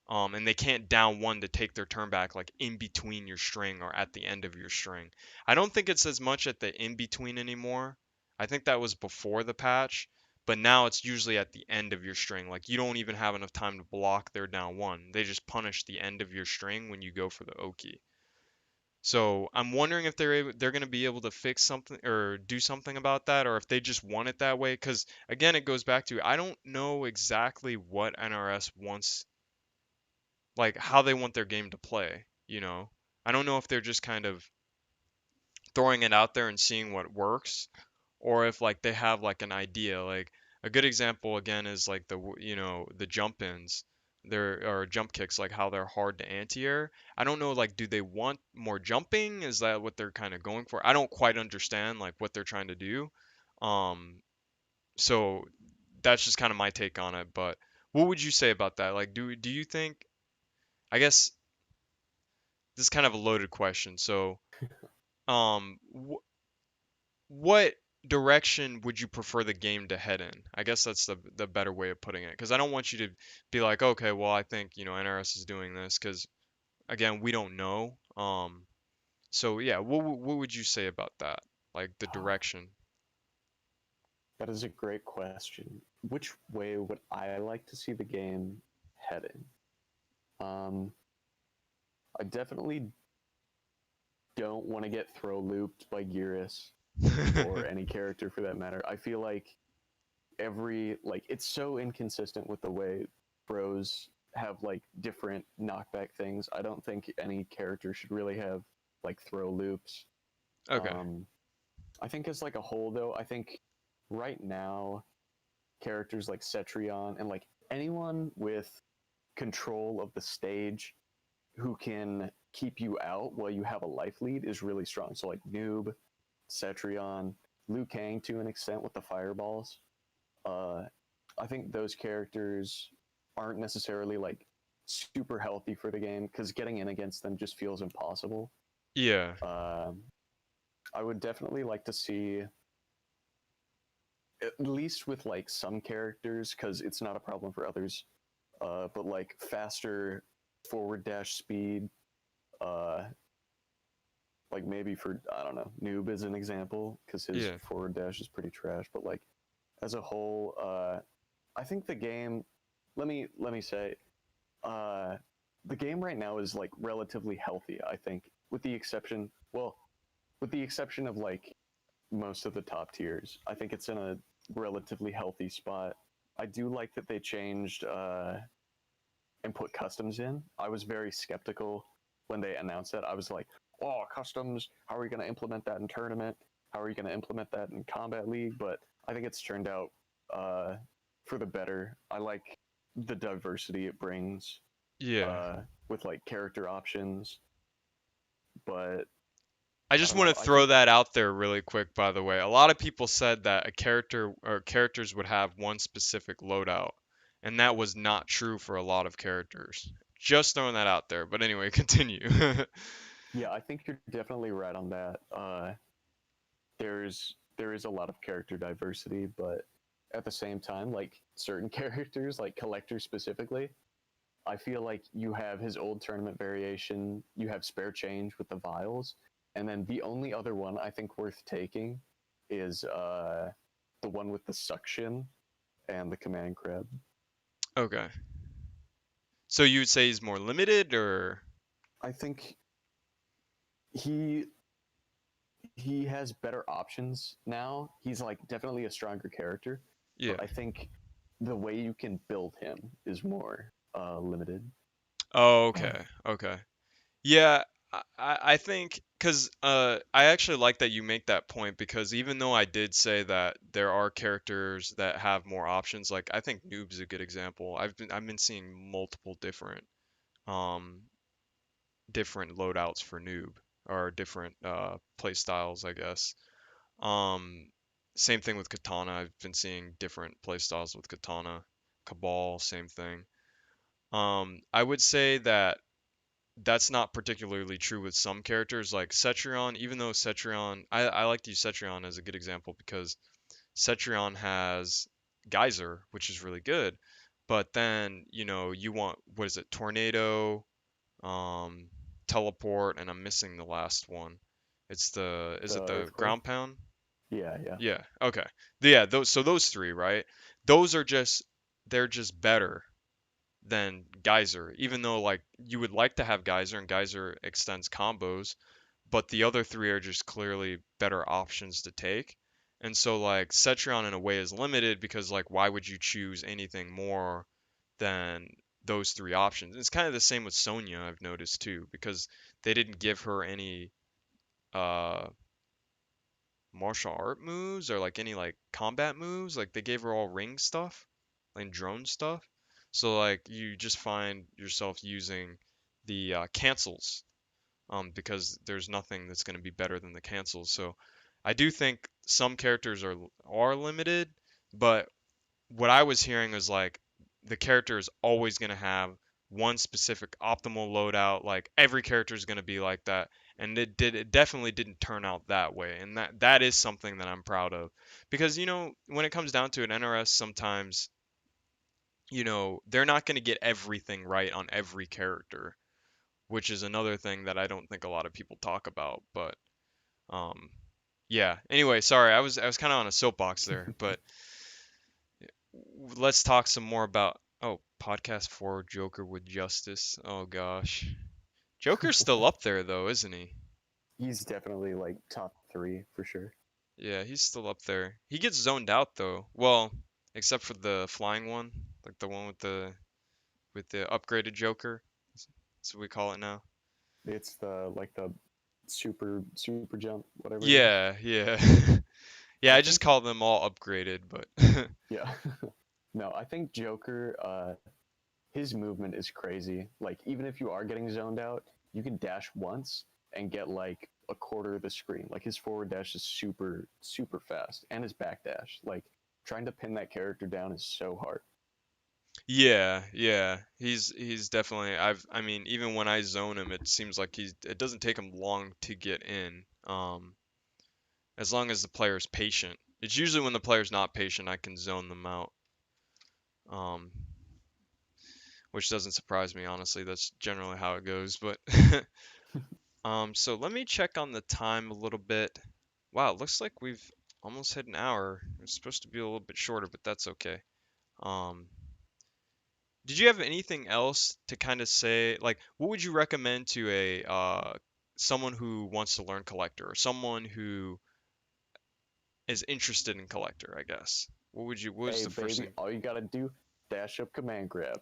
And they can't down one to take their turn back like in between your string or at the end of your string. I don't think it's as much at the in between anymore. I think that was before the patch, but now it's usually at the end of your string. Like you don't even have enough time to block their down one. They just punish the end of your string when you go for the Oki. So I'm wondering if they're going to be able to fix something or do something about that, or if they just want it that way. Because again, it goes back to I don't know exactly what NRS wants, like how they want their game to play. I don't know if they're just kind of throwing it out there and seeing what works, or if like they have like an idea. Like a good example again is like the jump ins, there or jump kicks, like how they're hard to anti-air. I don't know, like do they want more jumping? Is that what they're kind of going for? I don't quite understand like what they're trying to do. Um, so that's just kind of my take on it. But what would you say about that? Like, do you think? I guess this is kind of a loaded question. So, um, what direction would you prefer the game to head in? I guess that's the better way of putting it. Because I don't want you to be like, okay, well, I think NRS is doing this. Because again, we don't know. So yeah, what would you say about that? Like the direction? That is a great question. Which way would I like to see the game heading? Um, I definitely don't want to get throw looped by Gearus or any character for that matter. I feel like it's so inconsistent with the way pros have like different knockback things. I don't think any character should really have like throw loops. Okay. Um, I think as like a whole though, I think right now characters like Cetrion and like anyone with control of the stage who can keep you out while you have a life lead is really strong. So like Noob, Cetrion, Liu Kang to an extent with the fireballs. Uh, I think those characters aren't necessarily like super healthy for the game because getting in against them just feels impossible. Yeah. Um, I would definitely like to see, at least with like some characters, because it's not a problem for others, but like faster forward dash speed, uh, like maybe for, I don't know, Noob as an example, because his Yeah. forward dash is pretty trash. But like as a whole, I think the game. Let me say, uh, the game right now is like relatively healthy. I think, with the exception, well, with the exception of like most of the top tiers, I think it's in a relatively healthy spot. I do like that they changed and put customs in. I was very skeptical when they announced that. I was like, "Oh, customs! How are we going to implement that in tournament? How are you going to implement that in Combat League?" But I think it's turned out uh, for the better. I like the diversity it brings Yeah. uh, with like character options, but I I just don't want know. to I throw think that out there really quick, by the way. A lot of people said that a character or characters would have one specific loadout, and that was not true for a lot of characters. Just throwing that out there. But anyway, continue. yeah, I think you're definitely right on that. There is a lot of character diversity, but at the same time, like certain characters, like Kollector specifically, I feel like you have his old tournament variation, you have spare change with the vials, and then the only other one I think worth taking is the one with the suction and the command crab. Okay. So you would say he's more limited, or I think he he has better options now. He's like definitely a stronger character, yeah. but I think the way you can build him is more limited. Oh, okay. Okay. Yeah, I think because I actually like that you make that point because even though I did say that there are characters that have more options, like I think Noob's a good example. I've been seeing multiple um different loadouts for Noob or different play styles, I guess. Um, Same thing with Katana. I've been seeing different play styles with Katana. Cabal, same thing. I would say that that's not particularly true with some characters like Cetrion, even though Cetrion, I like to use Cetrion as a good example because Cetrion has Geyser, which is really good, but then, you want, what is it, Tornado, um, Teleport, and I'm missing the last one. Is The it the earthquake, Ground Pound? yeah, yeah. Yeah, okay. Yeah, those three, right? Those are just, they're just better than Geyser, even though like you would like to have Geyser and Geyser extends combos, but the other three are just clearly better options to take. And so like Cetrion in a way is limited because like why would you choose anything more than those three options? It's kind of the same with Sonya, I've noticed too, because they didn't give her any uh martial art moves or like any like combat moves. Like they gave her all ring stuff and drone stuff. So like you just find yourself using the cancels because there's nothing that's going to be better than the cancels. So I do think some characters are limited, but what I was hearing is like the character is always going to have one specific optimal loadout. Like every character is going to be like that, and it definitely didn't turn out that way, and that is something that I'm proud of because when it comes down to an NRS, sometimes they're not going to get everything right on every character, which is another thing that I don't think a lot of people talk about. But um, yeah. Anyway, sorry, I was kind of on a soapbox there, but let's talk some more about podcast 4 Joker with Justice. Oh gosh. Joker's still up there though, isn't he? He's definitely like top three for sure. Yeah, he's still up there. He gets zoned out though. Well, except for the flying one, like the one with the upgraded Joker. That's what we call it now. It's the super jump, whatever it is. Yeah, yeah. Yeah, I I just think call them all upgraded, but yeah. No, I think Joker, his movement is crazy. Like even if you are getting zoned out, you can dash once and get like a quarter of the screen. Like his forward dash is super fast, and his back dash. Like trying to pin that character down is so hard. Yeah, yeah. He's definitely I mean, even when I zone him, it seems like it doesn't take him long to get in. As long as the player's patient. It's usually when the player's not patient, I can zone them out. Um, which doesn't surprise me, honestly. That's generally how it goes, but so let me check on the time a little bit. Wow, it looks like we've almost hit an hour. It's supposed to be a little bit shorter, but that's okay. Um, Did you have anything else to kind of say? Like, what would you recommend to a someone who wants to learn collector or someone who is interested in collector, I guess? What was Hey, the first baby, thing? all you gotta do, dash up command grab.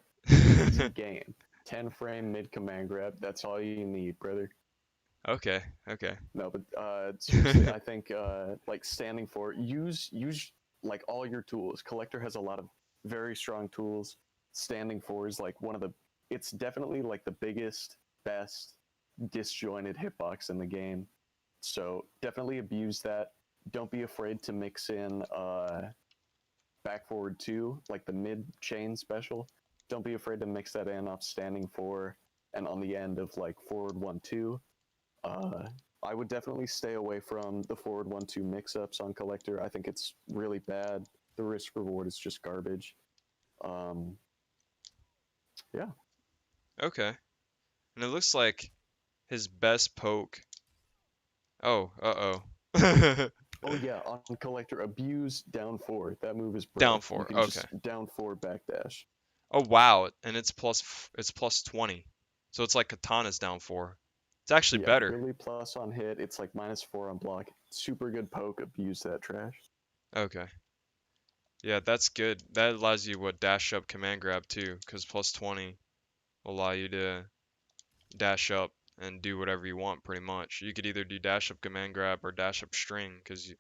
Easy game. 10 frame mid command grab. That's all you need, brother. Okay, okay. No, but seriously, I think like standing for use like all your tools. Collector has a lot of very strong tools. Standing for is like one of the. It's definitely like the biggest, best disjointed hitbox in the game. So definitely abuse that. Don't be afraid to mix in back forward two, like the mid chain special. Don't be afraid to mix that in off standing four and on the end of like forward one two. Uh, I would definitely stay away from the forward one two mix ups on collector. I think it's really bad. The risk reward is just garbage. Um, yeah. Okay. And it looks like his best poke. Oh, uh-oh. Oh yeah, on collector abuse down four. That move is Down bro. You four. can Okay. just down four backdash. Oh wow, and it's plus 20. So it's like Katana's down four. It's actually Yeah, better. Billy plus on hit. It's like -4 on block. Super good poke. Abuse that trash. Okay. Yeah, that's good. That allows you what dash up command grab too, because plus 20 will allow you to dash up and do whatever you want pretty much. You could either do dash up command grab or dash up string because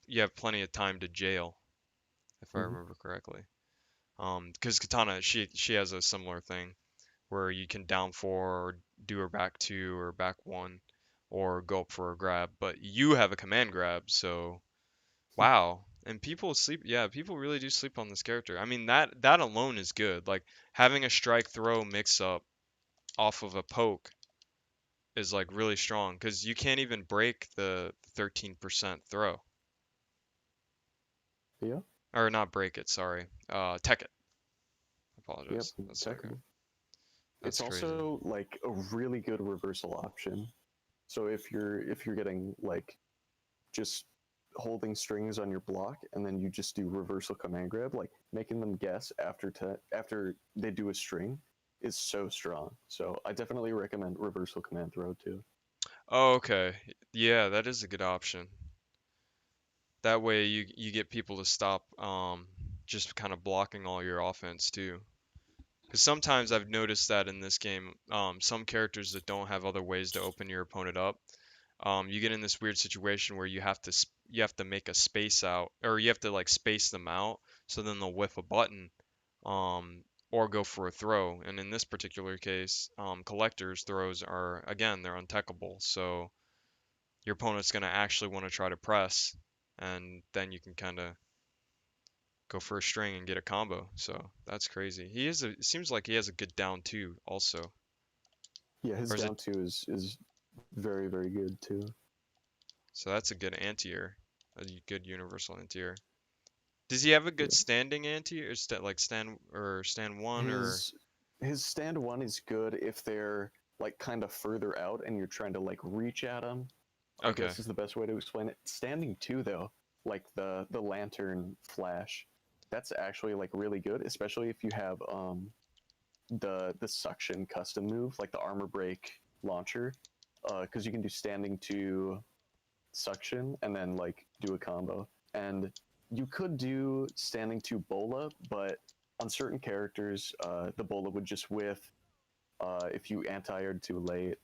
you have plenty of time to jail, if I Mm-hmm. remember correctly. Because Katana she has a similar thing where you can down four or do her back two or back one or go up for a grab, but you have a command grab, so wow. And people sleep, yeah, people really do sleep on this character. I mean, that alone is good. Like having a strike throw mix up off of a poke is like really strong because you can't even break the 13% throw. Yeah. Or not break it, sorry. Tech it. Yep. Apologize. That's okay. Technical. It's That's crazy. also like a really good reversal option. So if you're getting like just holding strings on your block and then you just do reversal command grab, like making them guess after they do a string is so strong. So I definitely recommend reversal command throw too. Oh, okay. Yeah, that is a good option. That way you get people to stop just kind of blocking all your offense too. Because sometimes I've noticed that in this game, some characters that don't have other ways to open your opponent up, you get in this weird situation where you have to make a space out, or you have to like space them out, so then they'll whiff a button, um, or go for a throw. And in this particular case, collectors throws are again they're untechable, so your opponent's gonna actually want to try to press, and then you can kind of go for a string and get a combo. So that's crazy. It seems like he has a good down two also. Yeah, his Or is it down two is very very good too. so that's a good anti-air. A good universal anti-air. Does he have a good Yeah. standing anti or stand one or His his stand one is good if they're like kind of further out and you're trying to like reach at them. I okay. guess is the best way to explain it. Standing two though, like the lantern flash, that's actually like really good, especially if you have the suction custom move like the armor break launcher, because you can do standing two suction and then like do a combo. And you could do standing to bola, but on certain characters, the bola would just whiff if you anti-aired too late.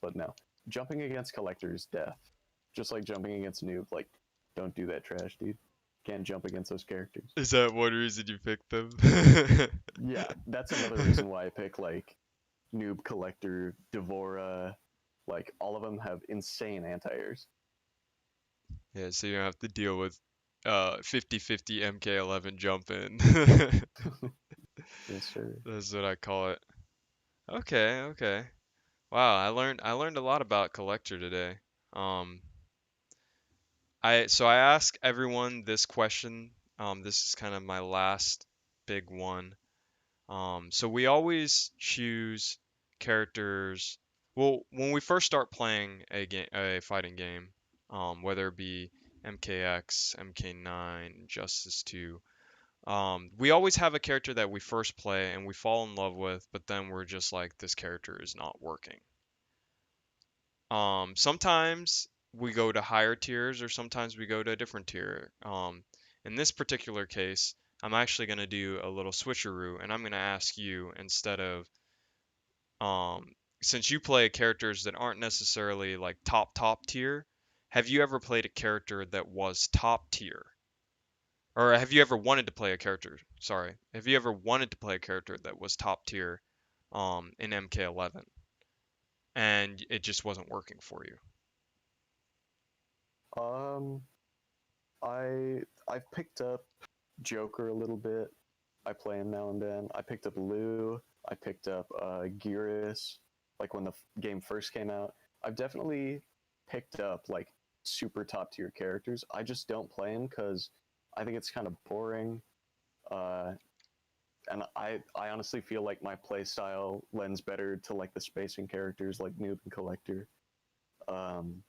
But no, jumping against collector is death. Just like jumping against noob. Like, don't do that trash, dude. Can't jump against those characters. Is that one reason you picked them? Yeah, that's another reason why I pick like noob collector, Devora. Like all of them have insane anti-airs. Yeah, so you don't have to deal with 50-50 MK11 jump in. Yes, sir. That's what I call it. Okay, okay. Wow, I learned a lot about Collector today. Um, I ask everyone this question. This is kind of my last big one. So we always choose characters. Well, when we first start playing a fighting game, whether it be MKX, MK9, Justice 2, we always have a character that we first play and we fall in love with, but then we're just like, this character is not working. Sometimes we go to higher tiers, or sometimes we go to a different tier. In this particular case, I'm actually going to do a little switcheroo, and I'm going to ask you instead of, um, since you play characters that aren't necessarily like top tier, have you ever played a character that was top tier? Or have you ever wanted to play a character? Sorry, have you ever wanted to play a character that was top tier, in MK11, and it just wasn't working for you? Um, I've picked up Joker a little bit. I play him now and then. I picked up Lou. I picked up Gearus, like when the game first came out. I've definitely picked up like super top tier characters. I just don't play them because I think it's kind of boring. Uh, and I honestly feel like my play style lends better to like the spacing characters like Noob and Collector. Um,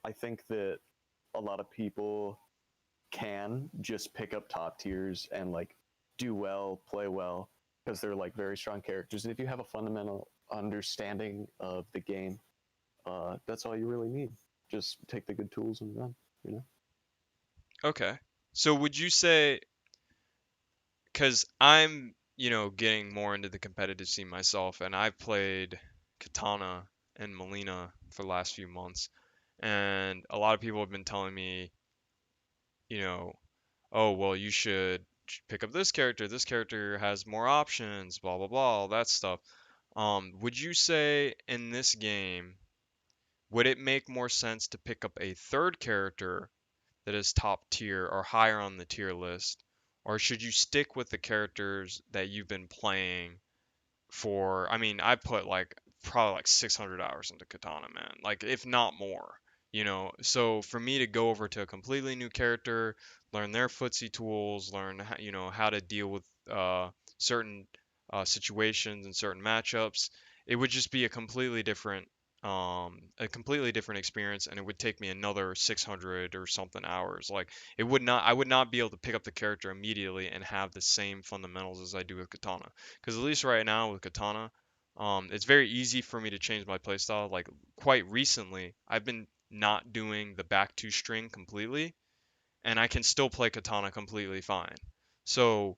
I think that a lot of people can just pick up top tiers and like do well, play well, because they're like very strong characters. And if you have a fundamental understanding of the game, that's all you really need. Just take the good tools and run. You know. Okay. So would you say, because I'm, getting more into the competitive scene myself, and I've played Katana and Melina for the last few months, and a lot of people have been telling me, you know, oh, well, you should pick up this character. This character has more options, blah, blah, blah, all that stuff. Would you say in this game, would it make more sense to pick up a third character that is top tier or higher on the tier list? Or should you stick with the characters that you've been playing for? I mean, I put like probably like 600 hours into Katana, man. Like, if not more, So for me to go over to a completely new character, learn their footsie tools, learn how to deal with certain situations and certain matchups, it would just be a completely different experience, and it would take me another 600 or something hours. Like, I would not be able to pick up the character immediately and have the same fundamentals as I do with Katana. Because at least right now with Katana, it's very easy for me to change my playstyle. Like, quite recently, I've been not doing the back two string completely, and I can still play Katana completely fine. So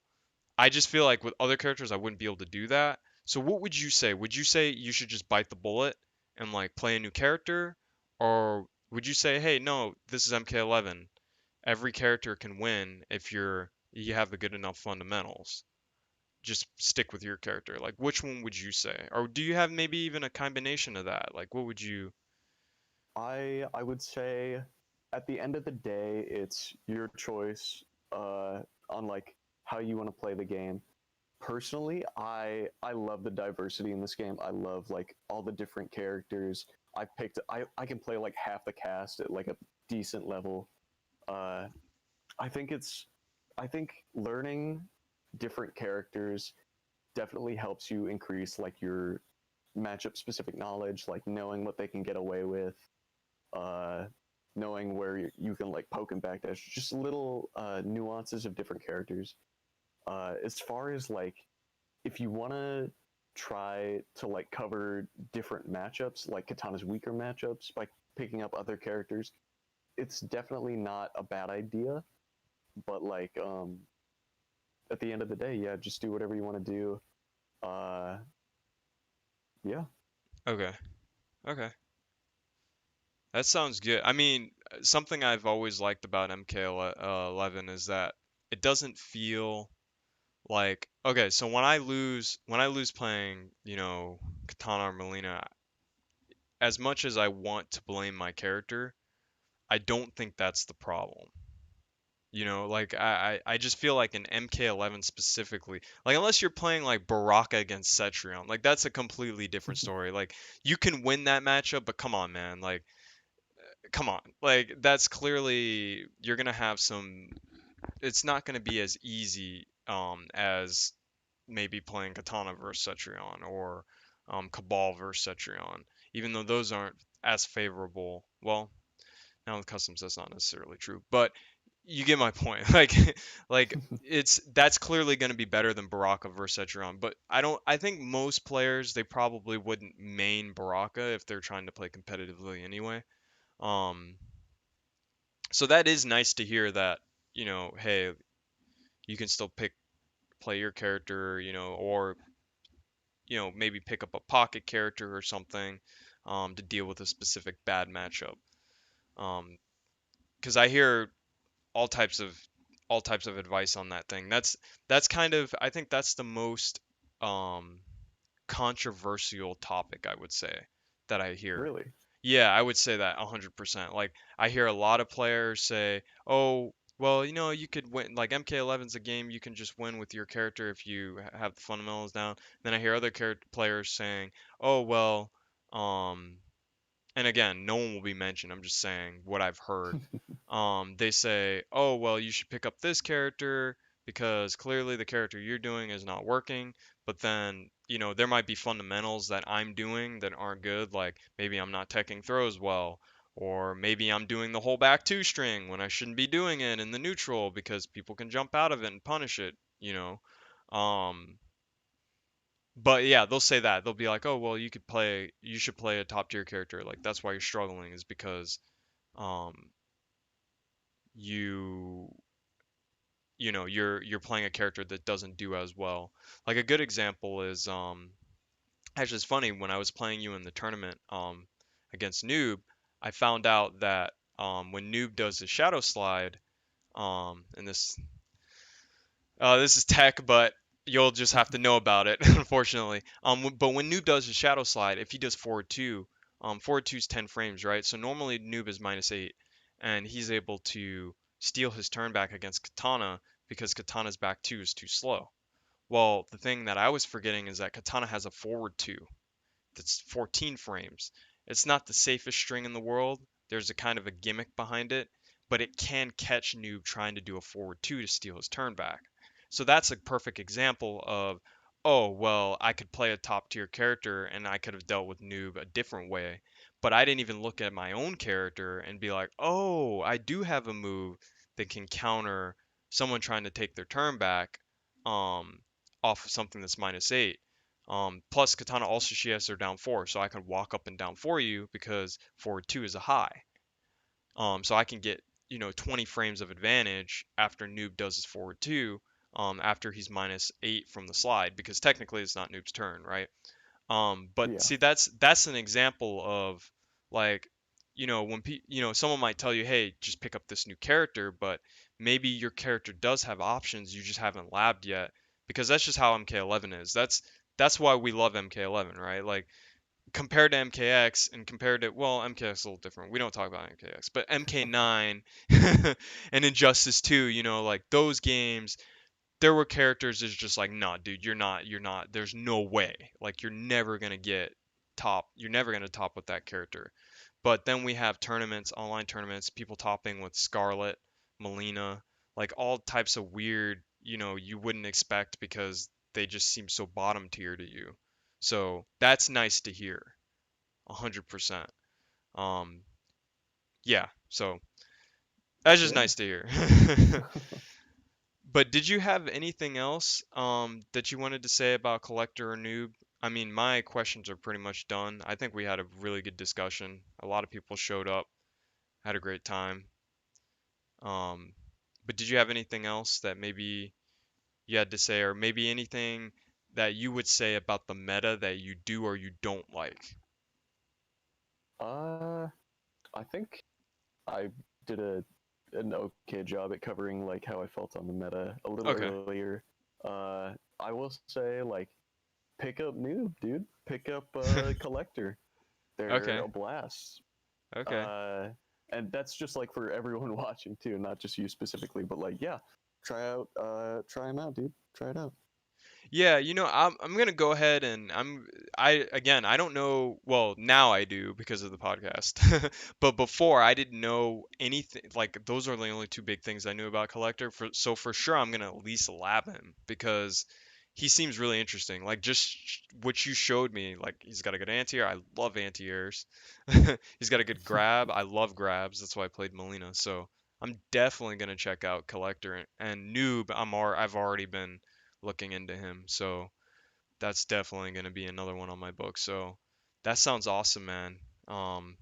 I just feel like with other characters, I wouldn't be able to do that. So what would you say? Would you say you should just bite the bullet and like play a new character, or would you say, hey, no, this is MK11. Every character can win if you have the good enough fundamentals. Just stick with your character. Like, which one would you say? Or do you have maybe even a combination of that? Like, what would you? I would say at the end of the day, it's your choice on like how you want to play the game. Personally, I love the diversity in this game. I love like all the different characters. I can play like half the cast at like a decent level. Uh, I think it's I think learning different characters definitely helps you increase like your matchup specific knowledge, like knowing what they can get away with, uh, knowing where you can like poke and backdash, just little nuances of different characters. As far as like if you want to try to like cover different matchups, like Katana's weaker matchups by picking up other characters, it's definitely not a bad idea. But like at the end of the day, yeah, just do whatever you want to do. Uh, yeah, Okay, okay, that sounds good. I mean, something I've always liked about MK11 is that it doesn't feel like, okay. So when I lose playing, Katana or Melina, as much as I want to blame my character, I don't think that's the problem. You know, like I just feel like in MK11 specifically, like unless you're playing like Baraka against Cetrion, like that's a completely different story. Like you can win that matchup, but come on, man, like come on, like that's clearly you're gonna have some. It's not gonna be as easy as maybe playing Katana versus Cetrion or Cabal versus Cetrion, even though those aren't as favorable. Well, now with customs, that's not necessarily true, but you get my point. Like it's that's clearly going to be better than Baraka versus Cetrion. But I don't. I think most players they probably wouldn't main Baraka if they're trying to play competitively anyway. Um, so that is nice to hear that hey, you can still play your character, or maybe pick up a pocket character or something to deal with a specific bad matchup. Because I hear all types of all types of advice on that thing. That's kind of I think that's the most um, controversial topic I would say that I hear. Really? Yeah, I would say that 100%. Like I hear a lot of players say, "Oh, well, you could win like MK11's a game you can just win with your character if you have the fundamentals down." Then I hear other players saying, "Oh, well, um and again, no one will be mentioned. I'm just saying what I've heard. They say, oh, well, you should pick up this character because clearly the character you're doing is not working. But then, there might be fundamentals that I'm doing that aren't good. Like maybe I'm not teching throws well, or maybe I'm doing the whole back two string when I shouldn't be doing it in the neutral because people can jump out of it and punish it. Um, but yeah, they'll say that. They'll be like, "Oh, well, you should play a top tier character. Like that's why you're struggling is because um you you're playing a character that doesn't do as well." Like a good example is actually it's funny when I was playing you in the tournament against Noob, I found out that when Noob does the shadow slide and this is tech, but you'll just have to know about it, unfortunately. But when Noob does his Shadow Slide, if he does forward two, forward two is 10 frames, right? So normally Noob is -8, and he's able to steal his turn back against Katana because Katana's back two is too slow. Well, the thing that I was forgetting is that Katana has a forward two that's 14 frames. It's not the safest string in the world. There's a kind of a gimmick behind it, but it can catch Noob trying to do a forward two to steal his turn back. So that's a perfect example of, oh, well, I could play a top tier character and I could have dealt with Noob a different way. But I didn't even look at my own character and be like, oh, I do have a move that can counter someone trying to take their turn back um, off of something that's -8. Plus, Katana also she has her down four, so I can walk up and down for you because forward two is a high. So I can get 20 frames of advantage after Noob does his forward two, after he's -8 from the slide because technically it's not Noob's turn, right? But Yeah. see, that's an example of like, when someone might tell you, hey, just pick up this new character, but maybe your character does have options you just haven't labbed yet, because that's just how MK11 is. That's why we love MK11, right? Like compared to MKX and compared to well, MKX is a little different. We don't talk about MKX, but MK9 and Injustice 2, like those games there were characters that's just like, nah, dude, you're not, there's no way. Like you're never gonna top with that character. But then we have tournaments, online tournaments, people topping with Scarlet, Melina, like all types of weird, you wouldn't expect because they just seem so bottom tier to you. So that's nice to hear, 100%. Um, yeah, so that's just Yeah. nice to hear. But did you have anything else that you wanted to say about Collector or Noob? I mean, my questions are pretty much done. I think we had a really good discussion. A lot of people showed up, had a great time. Um, but did you have anything else that maybe you had to say, or maybe anything that you would say about the meta that you do or you don't like? uh, I think I did an okay job at covering like how I felt on the meta a little Okay, earlier. I will say like pick up Noob, dude. Pick up Collector. They're okay, a blast. okay. Uh, and that's just like for everyone watching too, not just you specifically, but like yeah, try them out, dude. Try it out. Yeah, I'm gonna go ahead and I again I don't know, well now I do because of the podcast. But before I didn't know anything, like those are the only two big things I knew about Collector, so for sure I'm gonna at least lab him because he seems really interesting. Like just what you showed me, like he's got a good anti-air. I love anti-airs. He's got a good grab. I love grabs. That's why I played Molina. So I'm definitely gonna check out Collector and Noob. I've already been looking into him. So that's definitely going to be another one on my book. So that sounds awesome, man. Um,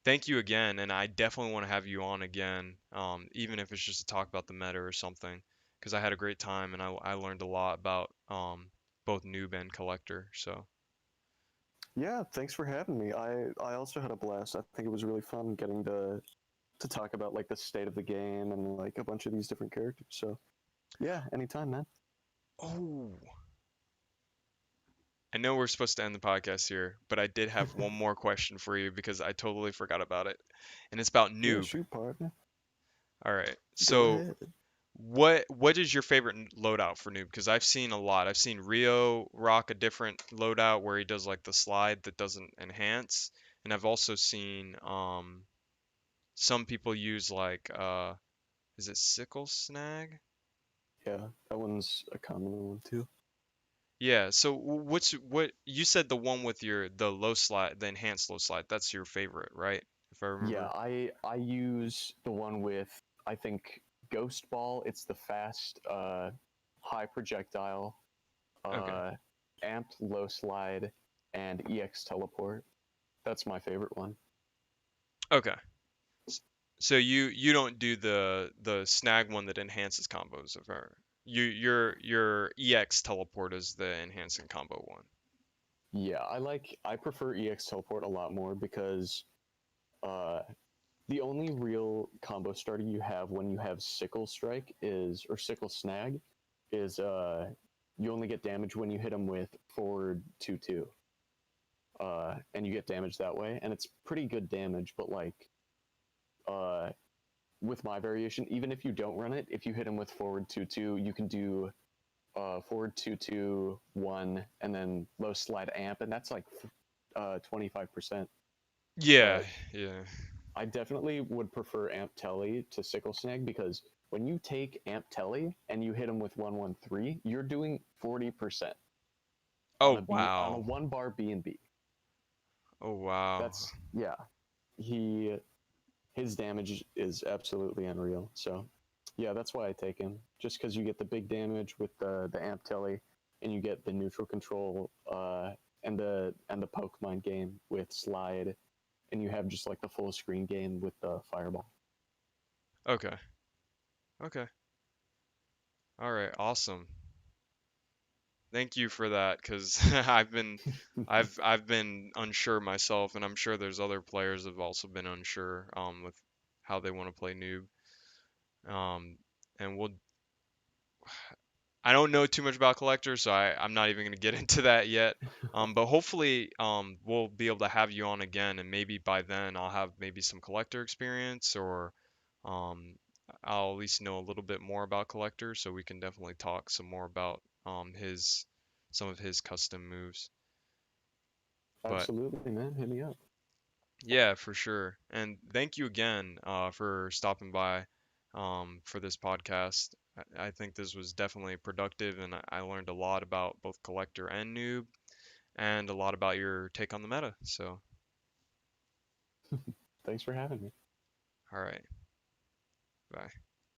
Thank you again, and I definitely want to have you on again, even if it's just to talk about the meta or something, because I had a great time and I learned a lot about both noob and collector. So Yeah, thanks for having me. I also had a blast. I think it was really fun getting to talk about like the state of the game and like a bunch of these different characters. So yeah, anytime, man. oh, I know we're supposed to end the podcast here, but I did have one more question for you because I totally forgot about it, and it's about Yeah, noob. shoot, partner. All right, Go so ahead. what is your favorite loadout for noob? Because I've seen a lot. I've seen Rio rock a different loadout where he does like the slide that doesn't enhance, and I've also seen some people use like is it sickle snag? Yeah, that one's a common one too. Yeah. So what you said the one with the low slide, the enhanced low slide. That's your favorite, right? If I Yeah, remember. I use the one with I think Ghost Ball. It's the fast, high projectile, Okay. uh, amped low slide, and EX teleport. That's my favorite one. Okay. S- So you don't do the snag one that enhances combos of her. Your EX teleport is the enhancing combo one. Yeah, I prefer EX teleport a lot more because uh, the only real combo starter you have when you have sickle strike is or sickle snag is you only get damage when you hit them with forward 2-2. And you get damage that way, and it's pretty good damage. But like uh, with my variation, even if you don't run it, if you hit him with forward 2-2, you can do forward 2-2-1, and then low slide amp, and that's like 25%. Yeah, But yeah. I definitely would prefer amp telly to sickle snag because when you take amp telly and you hit him with 113, you're doing 40% on Oh a B on a wow. 1 bar B and B. Oh wow. That's yeah. He his damage is absolutely unreal. So, yeah, that's why I take him. Just because you get the big damage with the amp telly, and you get the neutral control, and the Pokemon game with slide, and you have just like the full screen game with the fireball. Okay. Okay. All right. Awesome. Thank you for that, because I've been unsure myself, and I'm sure there's other players that have also been unsure with how they want to play noob. Um, and I don't know too much about collectors, so I'm not even going to get into that yet. But hopefully, we'll be able to have you on again, and maybe by then I'll have maybe some collector experience, or um, I'll at least know a little bit more about collector, so we can definitely talk some more about his some of his custom moves. But Absolutely, man. Hit me up. yeah, for sure. And thank you again for stopping by for this podcast. I think this was definitely productive, and I learned a lot about both collector and noob, and a lot about your take on the meta. So, Thanks for having me. all right, bye.